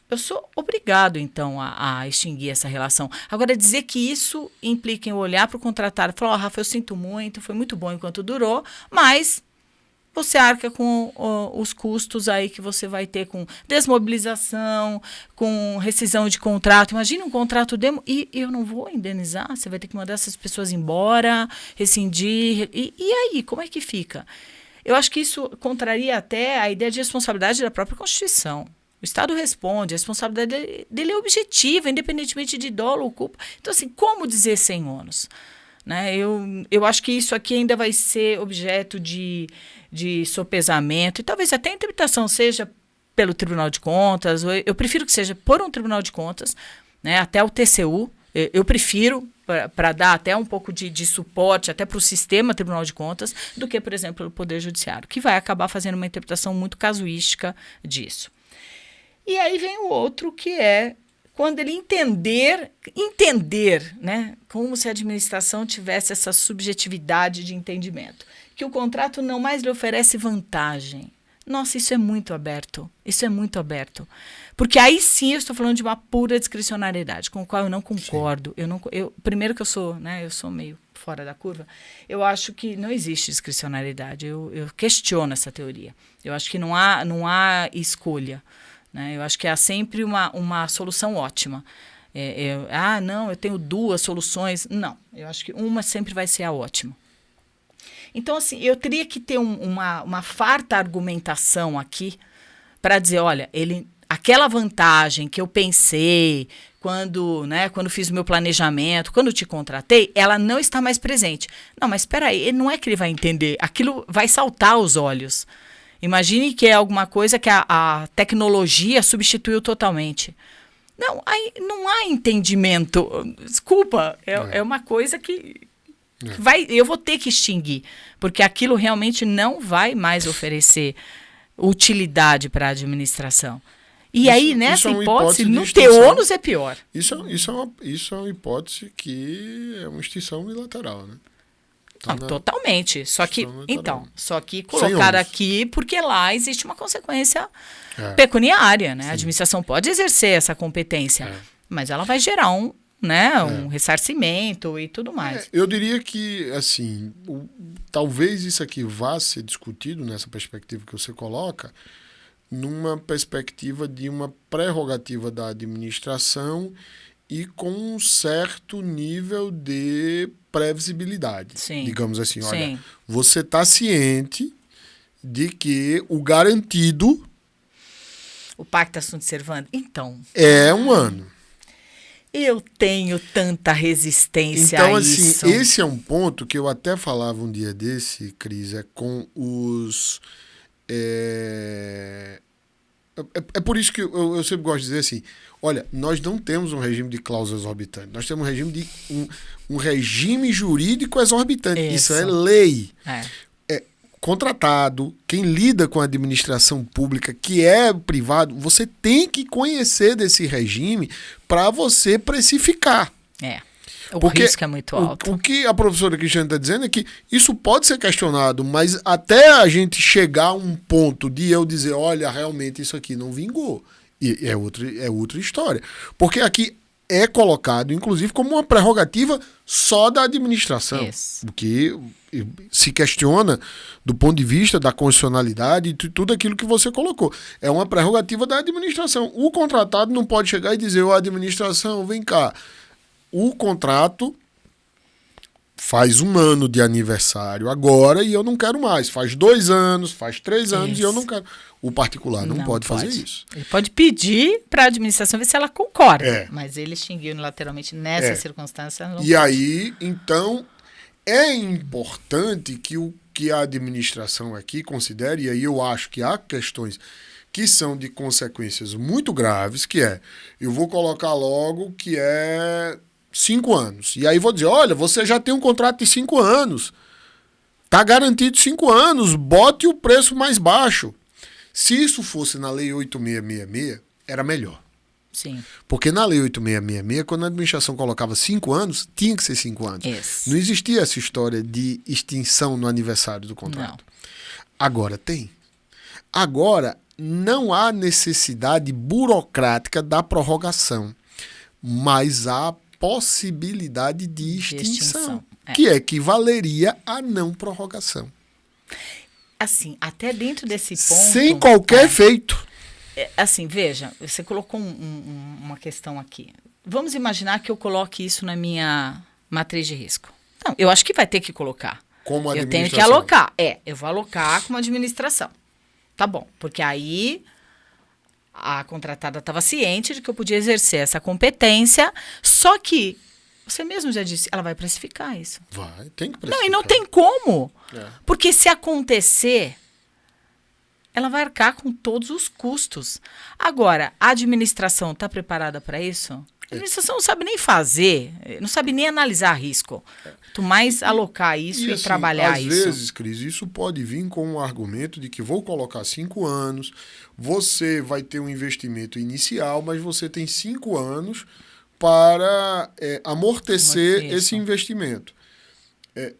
eu sou obrigado, então, a extinguir essa relação. Agora, dizer que isso implica em olhar para o contratado e falar, Rafa, eu sinto muito, foi muito bom enquanto durou, mas você arca com os custos aí que você vai ter com desmobilização, com rescisão de contrato. Imagina um contrato demo e eu não vou indenizar, você vai ter que mandar essas pessoas embora, rescindir. E aí, como é que fica? Eu acho que isso contraria até a ideia de responsabilidade da própria Constituição. O Estado responde, a responsabilidade dele é objetiva, independentemente de dolo ou culpa. Então, assim, como dizer sem ônus? Né? Eu acho que isso aqui ainda vai ser objeto de sopesamento, e talvez até a interpretação seja pelo Tribunal de Contas, eu prefiro que seja por um Tribunal de Contas, né, até o TCU, eu prefiro, para dar até um pouco de suporte até para o sistema Tribunal de Contas, do que, por exemplo, o Poder Judiciário, que vai acabar fazendo uma interpretação muito casuística disso. E aí vem o outro, que é quando ele entender, né, como se a administração tivesse essa subjetividade de entendimento, que o contrato não mais lhe oferece vantagem. Nossa, isso é muito aberto, Porque aí sim eu estou falando de uma pura discricionariedade, com a qual eu não concordo. Primeiro que eu sou meio fora da curva, eu acho que não existe discricionariedade, eu questiono essa teoria. Eu acho que não há escolha. Né? Eu acho que há sempre uma solução ótima. Eu tenho duas soluções. Não, eu acho que uma sempre vai ser a ótima. Então, assim, eu teria que ter uma farta argumentação aqui para dizer, olha, aquela vantagem que eu pensei quando fiz o meu planejamento, quando te contratei, ela não está mais presente. Não, mas espera aí, não é que ele vai entender, aquilo vai saltar aos olhos. Imagine que é alguma coisa que a tecnologia substituiu totalmente. Não, aí não há entendimento. Desculpa, é uma coisa que eu vou ter que extinguir, porque aquilo realmente não vai mais oferecer utilidade para a administração. E aí, nessa hipótese, no ter ônus é pior. Isso é uma hipótese que é uma extinção unilateral, né? Totalmente. Só que colocar aqui, porque lá existe uma consequência pecuniária, né? A administração pode exercer essa competência, mas ela vai gerar um ressarcimento e tudo mais. Eu diria que, assim, talvez isso aqui vá ser discutido nessa perspectiva que você coloca, numa perspectiva de uma prerrogativa da administração e com um certo nível de previsibilidade. Sim. Digamos assim, olha, Sim. Você está ciente de que o garantido... O pacta sunt servanda? Então... É um ano. Eu tenho tanta resistência então, a assim, isso. Esse é um ponto que eu até falava um dia desse, Cris, com os... É por isso que eu sempre gosto de dizer assim, olha, nós não temos um regime de cláusulas exorbitantes, nós temos um regime um regime jurídico exorbitante. Isso é lei. Contratado, quem lida com a administração pública, que é privado, você tem que conhecer desse regime para você precificar. Porque risco é muito alto. O que a professora Cristiane está dizendo é que isso pode ser questionado, mas até a gente chegar a um ponto de eu dizer, olha, realmente isso aqui não vingou, é outra história. Porque aqui é colocado, inclusive, como uma prerrogativa só da administração. Isso. O que se questiona do ponto de vista da constitucionalidade e tudo aquilo que você colocou. É uma prerrogativa da administração. O contratado não pode chegar e dizer, administração, vem cá, o contrato faz 1 ano de aniversário agora e eu não quero mais. Faz 2 anos, faz 3 anos e eu não quero. O particular não pode fazer isso. Ele pode pedir para a administração ver se ela concorda, mas ele extinguiu unilateralmente nessa circunstância. Não pode. Aí, então, é importante que a administração aqui considere, e aí eu acho que há questões que são de consequências muito graves, que eu vou colocar logo que é 5 anos. E aí vou dizer, olha, você já tem um contrato de 5 anos. Está garantido 5 anos, bote o preço mais baixo. Se isso fosse na Lei 8666, era melhor. Sim. Porque na Lei 8666, quando a administração colocava 5 anos, tinha que ser 5 anos. Isso. Não existia essa história de extinção no aniversário do contrato. Não. Agora tem. Agora, não há necessidade burocrática da prorrogação, mas há possibilidade de extinção, que equivaleria à não prorrogação. Assim, até dentro desse ponto... Sem qualquer efeito. Assim, veja, você colocou uma questão aqui. Vamos imaginar que eu coloque isso na minha matriz de risco. Então, eu acho que vai ter que colocar. Como eu tenho que alocar. Eu vou alocar como administração. Tá bom, porque aí a contratada estava ciente de que eu podia exercer essa competência, só que, você mesmo já disse, ela vai precificar isso. Vai, tem que precificar. Não, e não tem como. Porque se acontecer, ela vai arcar com todos os custos. Agora, a administração está preparada para isso? A administração não sabe nem fazer, não sabe nem analisar risco. Tu mais alocar isso e assim, trabalhar isso. Às vezes, Cris, isso pode vir com um argumento de que vou colocar 5 anos, você vai ter um investimento inicial, mas você tem 5 anos para amortecer esse investimento.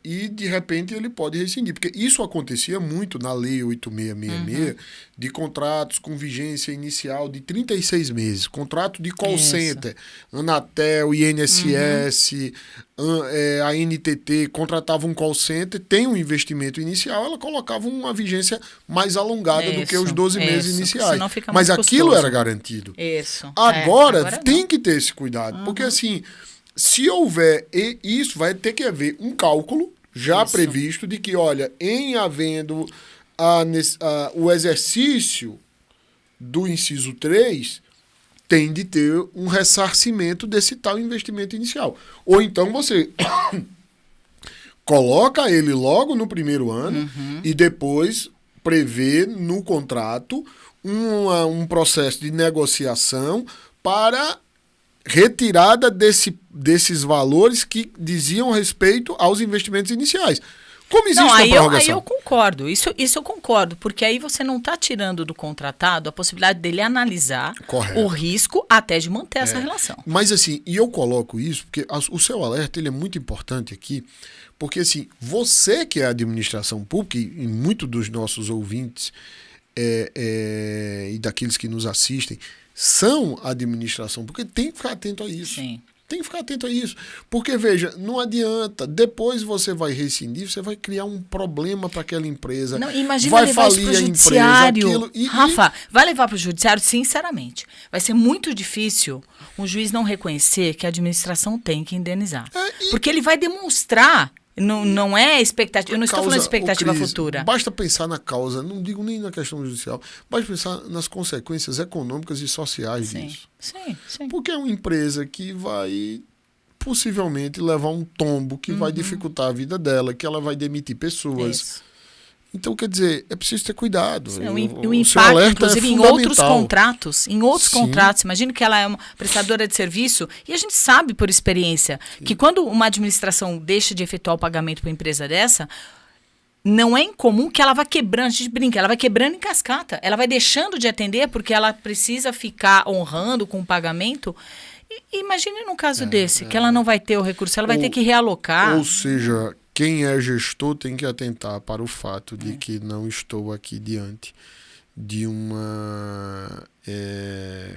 E, de repente, ele pode rescindir. Porque isso acontecia muito na Lei 8666, de contratos com vigência inicial de 36 meses. Contrato de call center, Anatel, INSS, a NTT, contratava um call center, tem um investimento inicial, ela colocava uma vigência mais alongada do que os 12 meses iniciais. Mas aquilo era garantido. Agora tem que ter esse cuidado. Porque, assim... Se houver isso, vai ter que haver um cálculo já previsto de que, olha, em havendo o exercício do inciso 3, tem de ter um ressarcimento desse tal investimento inicial. Ou então você coloca ele logo no primeiro ano e depois prevê no contrato um processo de negociação para retirada desses valores que diziam respeito aos investimentos iniciais. Como existe a prorrogação? Aí eu concordo, isso eu concordo, porque aí você não está tirando do contratado a possibilidade dele analisar o risco até de manter essa relação. Mas assim, e eu coloco isso, porque o seu alerta ele é muito importante aqui, porque assim, você que é a administração pública, e muitos dos nossos ouvintes e daqueles que nos assistem, são a administração, porque tem que ficar atento a isso. Sim. Tem que ficar atento a isso. Porque, veja, não adianta. Depois você vai rescindir, você vai criar um problema para aquela empresa. Não, imagina vai levar isso falir para o a judiciário. empresa. Rafa, vai levar para o judiciário, sinceramente. Vai ser muito difícil um juiz não reconhecer que a administração tem que indenizar. Porque ele vai demonstrar... Não é expectativa. Eu não estou falando de expectativa futura. Basta pensar na causa, não digo nem na questão judicial, basta pensar nas consequências econômicas e sociais disso. Sim. Porque é uma empresa que vai possivelmente levar um tombo que vai dificultar a vida dela, que ela vai demitir pessoas. Isso. Então, quer dizer, é preciso ter cuidado. O impacto, inclusive, em outros contratos. Imagine que ela é uma prestadora de serviço e a gente sabe, por experiência, que quando uma administração deixa de efetuar o pagamento para uma empresa dessa, não é incomum que ela vá quebrando, a gente brinca, ela vai quebrando em cascata. Ela vai deixando de atender porque ela precisa ficar honrando com o pagamento. Imagine num caso desse, que ela não vai ter o recurso, ela vai ter que realocar. Ou seja... Quem é gestor tem que atentar para o fato de que não estou aqui diante de uma,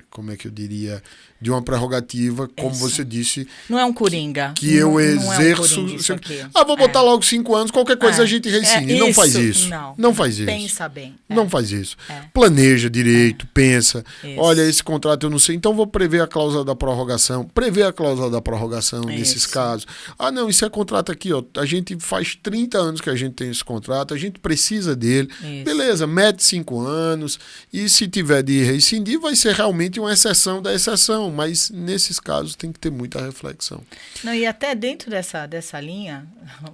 como é que eu diria, de uma prerrogativa, como você disse... Não é um coringa. Que eu exerço... vou botar logo 5 anos, qualquer coisa a gente rescinde. Não faz isso. Não faz isso. Pensa bem. Não faz isso. Planeja direito, pensa. Isso. Olha, esse contrato eu não sei, então vou prever a cláusula da prorrogação. Prever a cláusula da prorrogação nesses casos. Não, isso é contrato aqui, ó. A gente faz 30 anos que a gente tem esse contrato, a gente precisa dele. Isso. Beleza, mete 5 anos. E se tiver de rescindir, vai ser realmente uma exceção da exceção. Mas nesses casos tem que ter muita reflexão. Não, e até dentro dessa linha,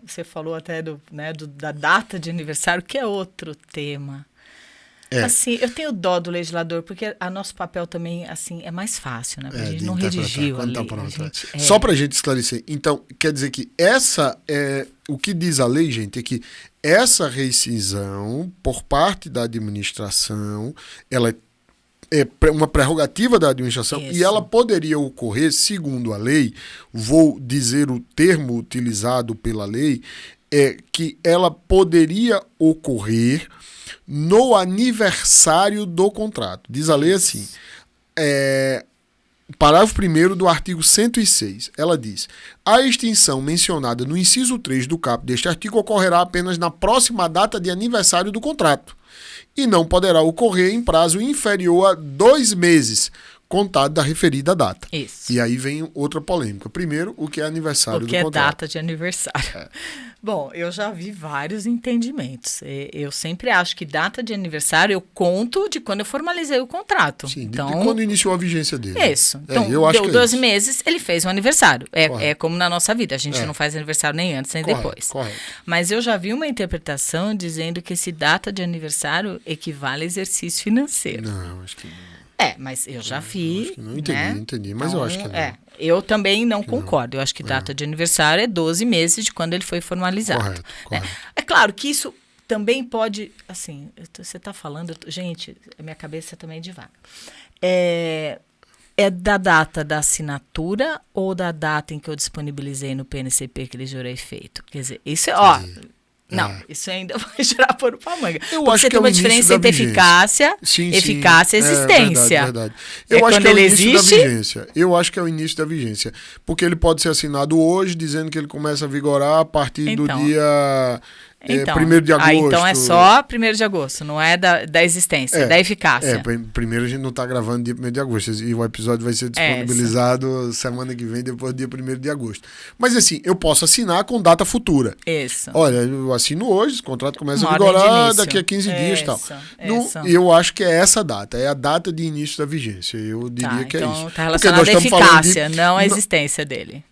você falou até da data de aniversário, que é outro tema. Assim, eu tenho dó do legislador, porque o nosso papel também assim, é mais fácil, né? Porque a gente não redigiu ali. Só para a gente esclarecer. Então, quer dizer que o que diz a lei, gente, é que essa rescisão, por parte da administração, ela é uma prerrogativa da administração. Isso. E ela poderia ocorrer, segundo a lei, vou dizer o termo utilizado pela lei, é que ela poderia ocorrer no aniversário do contrato. Diz a lei assim, parágrafo 1º do artigo 106, ela diz: a extinção mencionada no inciso 3 do caput deste artigo ocorrerá apenas na próxima data de aniversário do contrato e não poderá ocorrer em prazo inferior a 2 meses, contado da referida data. Isso. E aí vem outra polêmica. Primeiro, o que é aniversário do contrato? O que é data de aniversário. Bom, eu já vi vários entendimentos. Eu sempre acho que data de aniversário eu conto de quando eu formalizei o contrato. Sim, então, de quando iniciou a vigência dele. Isso. Então, eu acho deu que 12 isso. meses, ele fez um aniversário. É como na nossa vida. A gente É. não faz aniversário nem antes, nem Correto, depois. correto. Mas eu já vi uma interpretação dizendo que esse data de aniversário equivale a exercício financeiro. Não, acho que não. Mas eu já vi. acho que não. Entendi, né? entendi, mas eu acho que não. Eu também não concordo. Eu acho que data de aniversário é 12 meses de quando ele foi formalizado. Correto, né? correto. É claro que isso também pode, assim, você está falando, gente, a minha cabeça também é devagar. É da data da assinatura ou da data em que eu disponibilizei no PNCP que ele gerou efeito? Quer dizer, isso é, não, isso ainda vai gerar pano pra manga. Eu Porque acho você que é tem o uma início diferença da entre vigência. eficácia, Sim, eficácia e existência. Verdade. Eu acho quando que é o ele início existe. da vigência. Eu acho que é o início da vigência. Porque ele pode ser assinado hoje, dizendo que ele começa a vigorar a partir do dia 1º de agosto. Então é só 1º de agosto, não é da existência, da eficácia. Primeiro a gente não está gravando dia 1º de agosto. E o episódio vai ser disponibilizado semana que vem, depois do dia 1º de agosto. Mas assim, eu posso assinar com data futura. Isso. Olha, eu assino hoje, o contrato começa Uma a ordem de vigorar início. daqui a 15 dias e tal. Isso. Eu acho que é essa data, é a data de início da vigência. Eu diria que é então isso. Está relacionado à eficácia, não à existência dele.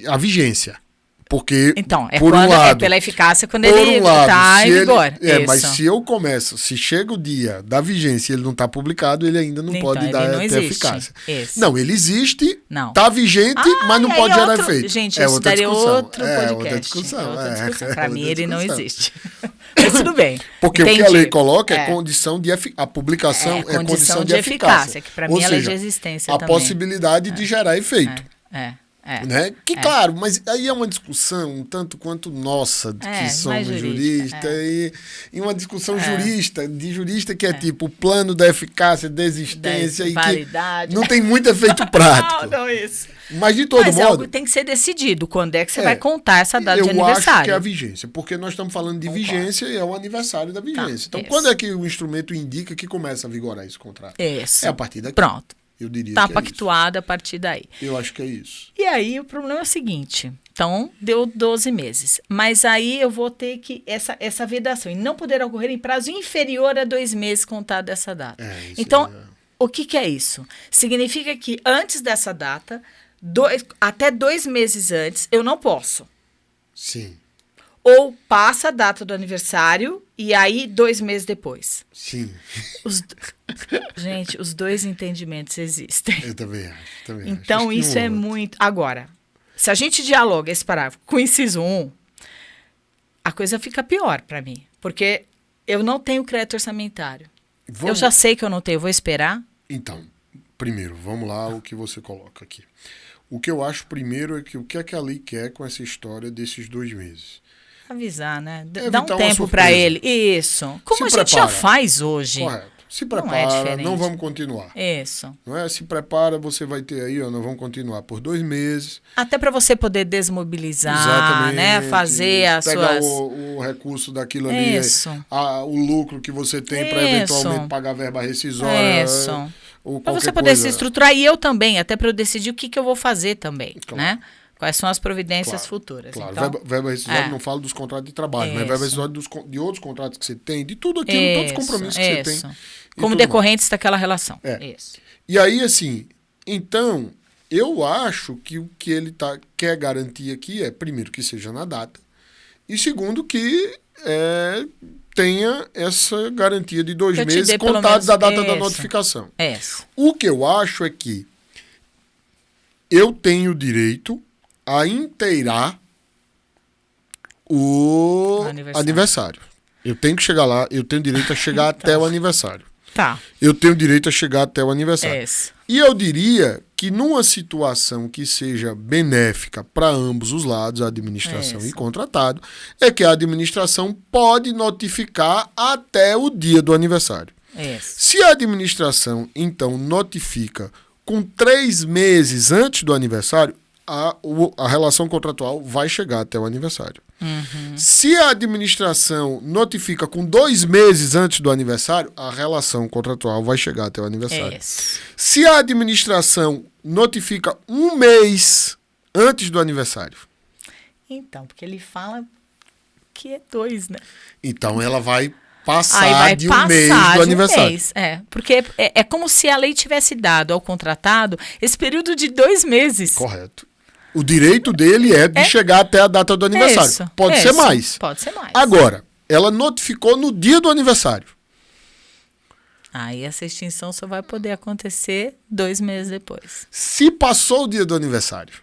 A vigência. Porque, Então, por um lado, é pela eficácia quando por ele um lado, está em vigor. mas se eu começo, se chega o dia da vigência e ele não está publicado, ele ainda não Então, pode ele dar não ter existe. eficácia. Isso. Não, ele existe, Não. está vigente, mas não e pode aí gerar outro- efeito. Gente, é isso outra daria discussão. outro podcast. Outra discussão. Para mim, outra ele não discussão. existe. Mas tudo bem. Porque Entendi. o que a lei coloca é condição de a publicação é condição de eficácia. que para Ou mim é lei de seja, existência a também. possibilidade de gerar efeito. Né? Que claro, mas aí é uma discussão um tanto quanto nossa, que somos juristas, e uma discussão jurista que é tipo o plano da eficácia, da existência, e validade. que não tem muito efeito prático. Não, isso. Mas de todo Mas modo, algo tem que ser decidido. Quando é que você vai contar essa data de eu aniversário? acho que é a vigência, porque nós estamos falando de vigência e é o aniversário da vigência. Então, isso. quando é que o instrumento indica que começa a vigorar esse contrato? Isso. É a partir daqui. Pronto. Eu diria Está que é pactuado a partir daí. isso. Eu acho que é isso. E aí o problema é o seguinte, então deu 12 meses, mas aí eu vou ter que, essa vedação, e não poder ocorrer em prazo inferior a 2 meses contado dessa data. Isso Então, o que é isso? Significa que antes dessa data, até 2 meses antes, eu não posso. Sim. Ou passa a data do aniversário e aí 2 meses depois. Sim. Gente, os dois entendimentos existem. Eu também acho. Então, acho isso é muito... Agora, se a gente dialoga esse parágrafo com o inciso 1, a coisa fica pior para mim. Porque eu não tenho crédito orçamentário. Eu já sei que eu não tenho, vou esperar. Então, primeiro, vamos lá o que você coloca aqui. O que eu acho primeiro é que o que a lei quer com essa história desses 2 meses? Avisar, né? Dá Evitar um uma tempo para surpresa. ele. Isso. Como Se a gente já prepara. faz hoje. Correto. Se Não é prepara, diferente. não vamos continuar. Isso. Não é? Se prepara, você vai ter aí, nós vamos continuar por 2 meses. Até para você poder desmobilizar, Exatamente. né? Fazer as pegar suas... o recurso daquilo ali, Isso. o lucro que você tem para Isso. eventualmente pagar a verba rescisória. Isso. Ou Para qualquer você poder coisa. se estruturar, e eu também, até para eu decidir o que eu vou fazer também, Claro. né? Quais são as providências Claro, futuras. Claro, Então, verba rescisória não falo dos contratos de trabalho, mas Isso. verba rescisória de outros contratos que você tem, de tudo aquilo, todos os compromissos que você tem. e Como tudo decorrentes daquela relação. É. Isso. E aí, assim, então, eu acho que o que ele quer garantir aqui é, primeiro, que seja na data, e segundo, que tenha essa garantia de 2 Eu te meses dei pelo contados menos da data da isso. notificação. Isso. O que eu acho é que eu tenho direito a inteirar o aniversário. Eu tenho que chegar lá, eu tenho direito a chegar até o aniversário. Tá. eu tenho direito a chegar até o aniversário. Essa. E eu diria que numa situação que seja benéfica para ambos os lados, a administração e contratado, é que a administração pode notificar até o dia do aniversário. Se a administração, então, notifica com 3 meses antes do aniversário, a relação contratual vai chegar até o aniversário. Se a administração notifica com 2 meses antes do aniversário, a relação contratual vai chegar até o aniversário. Se a administração notifica 1 mês antes do aniversário. Então, porque ele fala que é 2, né? Então ela vai passar de um mês do aniversário. Porque é como se a lei tivesse dado ao contratado esse período de 2 meses. Correto. O direito dele é de chegar até a data do aniversário. Pode ser mais. Pode ser mais. Agora, ela notificou no dia do aniversário. Aí essa extinção só vai poder acontecer 2 meses depois. Se passou o dia do aniversário.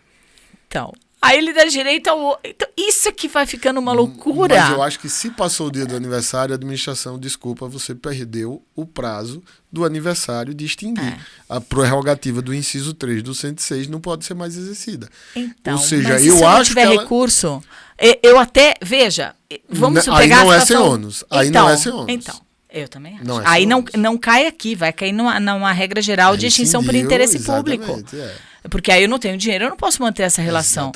Então, aí ele dá direito ao... Então, isso aqui vai ficando uma loucura. Mas eu acho que se passou o dia do aniversário, a administração, desculpa, você perdeu o prazo do aniversário de extinguir. A prerrogativa do inciso 3 do 106 não pode ser mais exercida. Então, ou seja, mas eu se acho não tiver que ela... recurso, eu até... Veja, vamos aí pegar não a é situação... sem ônus. Aí não é sem ônus. Então, eu também acho. Não é aí sem não cai aqui, vai cair numa regra geral de extinção por interesse público. Porque aí eu não tenho dinheiro, eu não posso manter essa relação.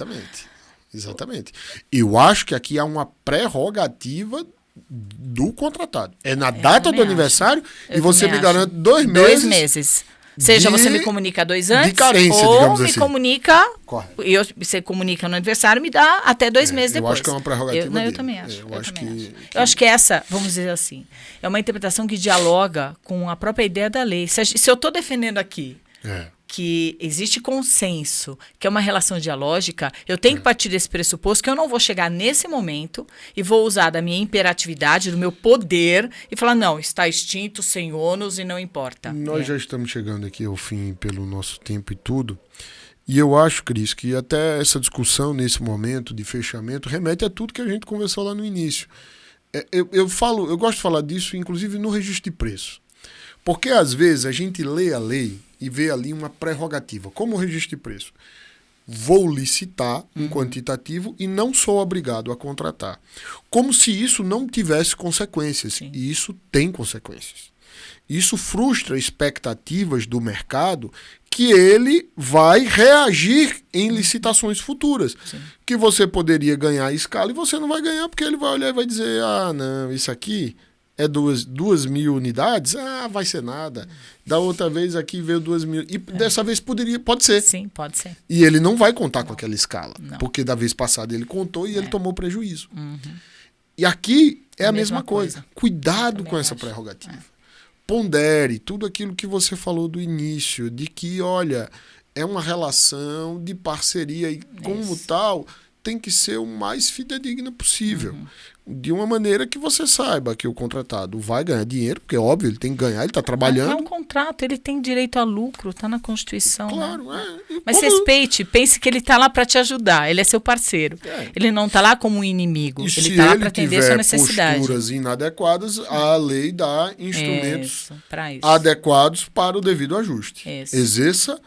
Exatamente. Eu acho que aqui há uma prerrogativa do contratado. É na data do aniversário e você me garante 2 meses. 2 meses. Seja você me comunica 2 antes, de carência, ou digamos me assim. comunica, você comunica no aniversário, me dá até 2 meses depois. Eu acho que é uma prerrogativa dele. Eu também acho. Eu acho que essa, vamos dizer assim, é uma interpretação que dialoga com a própria ideia da lei. Se eu estou defendendo aqui que existe consenso, que é uma relação dialógica, eu tenho que partir desse pressuposto que eu não vou chegar nesse momento e vou usar da minha imperatividade, do meu poder, e falar, não, está extinto, sem ônus e não importa. Nós já estamos chegando aqui ao fim pelo nosso tempo e tudo, e eu acho, Cris, que até essa discussão nesse momento de fechamento remete a tudo que a gente conversou lá no início. Eu gosto de falar disso, inclusive no registro de preço. Porque, às vezes, a gente lê a lei e vê ali uma prerrogativa, como o registro de preço. Vou licitar um quantitativo e não sou obrigado a contratar. Como se isso não tivesse consequências. Sim. E isso tem consequências. Isso frustra expectativas do mercado que ele vai reagir em licitações futuras. Sim. Que você poderia ganhar a escala e você não vai ganhar porque ele vai olhar e vai dizer, não, isso aqui... é 2.000 unidades? Vai ser nada. Da outra vez aqui veio 2.000. E dessa vez pode ser. Sim, pode ser. E ele não vai contar com aquela escala. Não. Porque da vez passada ele contou e ele tomou prejuízo. E aqui é a mesma coisa. Cuidado com essa prerrogativa. Pondere tudo aquilo que você falou do início, de que, olha, é uma relação de parceria e como tal tem que ser o mais fidedigna possível. De uma maneira que você saiba que o contratado vai ganhar dinheiro, porque é óbvio, ele tem que ganhar, ele está trabalhando. É um contrato, ele tem direito a lucro, está na Constituição. Claro, né? Mas respeite, pense que ele está lá para te ajudar, ele é seu parceiro. Ele não está lá como um inimigo, e ele está lá para atender sua necessidade. Se posturas inadequadas, a lei dá instrumentos isso. adequados para o devido ajuste. Isso. Exerça.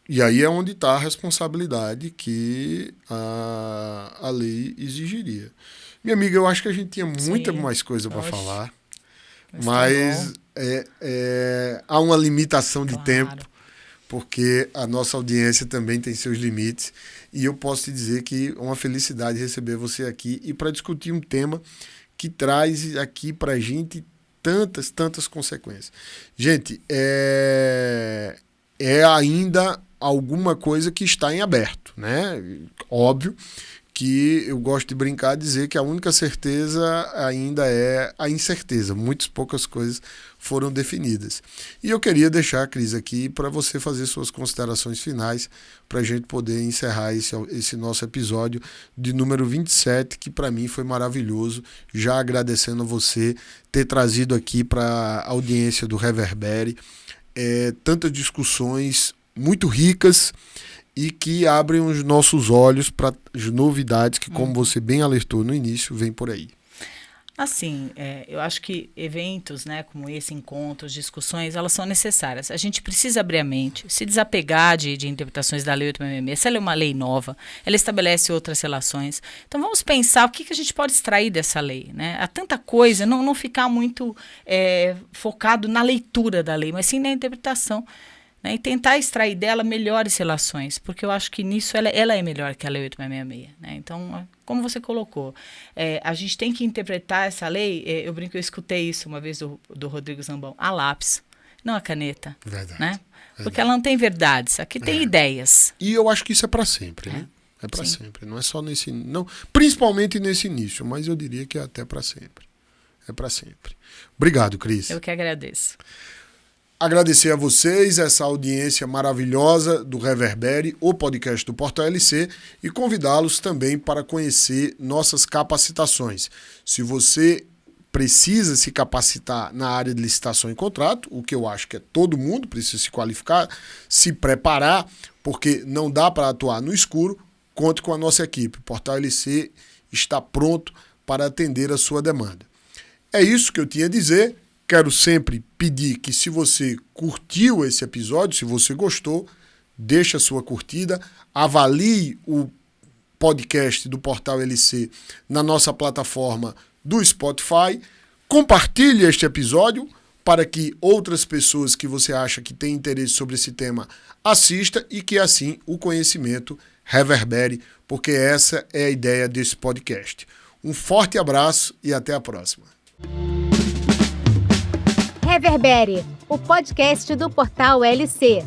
E aí é onde está a responsabilidade que a lei exigiria. Minha amiga, eu acho que a gente tinha muita mais coisa para falar, mas há uma limitação de tempo, porque a nossa audiência também tem seus limites, e eu posso te dizer que é uma felicidade receber você aqui e para discutir um tema que traz aqui para a gente tantas consequências. Gente, é ainda alguma coisa que está em aberto, né? Óbvio que eu gosto de brincar e dizer que a única certeza ainda é a incerteza. Muitas poucas coisas foram definidas. E eu queria deixar, Cris, aqui para você fazer suas considerações finais para a gente poder encerrar esse nosso episódio de número 27, que para mim foi maravilhoso. Já agradecendo a você ter trazido aqui para a audiência do Reverbere tantas discussões muito ricas e que abrem os nossos olhos para as novidades que, como você bem alertou no início, vem por aí. Assim, eu acho que eventos, né, como esse, encontros, discussões, elas são necessárias. A gente precisa abrir a mente, se desapegar de interpretações da Lei 8.666. Se ela é uma lei nova, ela estabelece outras relações. Então, vamos pensar o que a gente pode extrair dessa lei, né? Há tanta coisa, não ficar muito focado na leitura da lei, mas sim na interpretação. Né, e tentar extrair dela melhores relações, porque eu acho que nisso ela é melhor que a Lei 8.666. Né? Então, como você colocou, a gente tem que interpretar essa lei, eu brinco, eu escutei isso uma vez do Rodrigo Zambão, a lápis, não a caneta. Verdade. Né? Porque ela não tem verdades, aqui tem ideias. E eu acho que isso é para sempre, né? É para sempre, não é só nesse... Não, principalmente nesse início, mas eu diria que é até para sempre. É para sempre. Obrigado, Cris. Eu que agradeço. Agradecer a vocês essa audiência maravilhosa do Reverbere, o podcast do Portal LC, e convidá-los também para conhecer nossas capacitações. Se você precisa se capacitar na área de licitação e contrato, o que eu acho que todo mundo precisa se qualificar, se preparar, porque não dá para atuar no escuro, conte com a nossa equipe. O Portal LC está pronto para atender a sua demanda. É isso que eu tinha a dizer. Quero sempre pedir que, se você curtiu esse episódio, se você gostou, deixe a sua curtida, avalie o podcast do Portal LC na nossa plataforma do Spotify, compartilhe este episódio para que outras pessoas que você acha que têm interesse sobre esse tema assistam e que assim o conhecimento reverbere, porque essa é a ideia desse podcast. Um forte abraço e até a próxima. Reverbere, o podcast do Portal LC.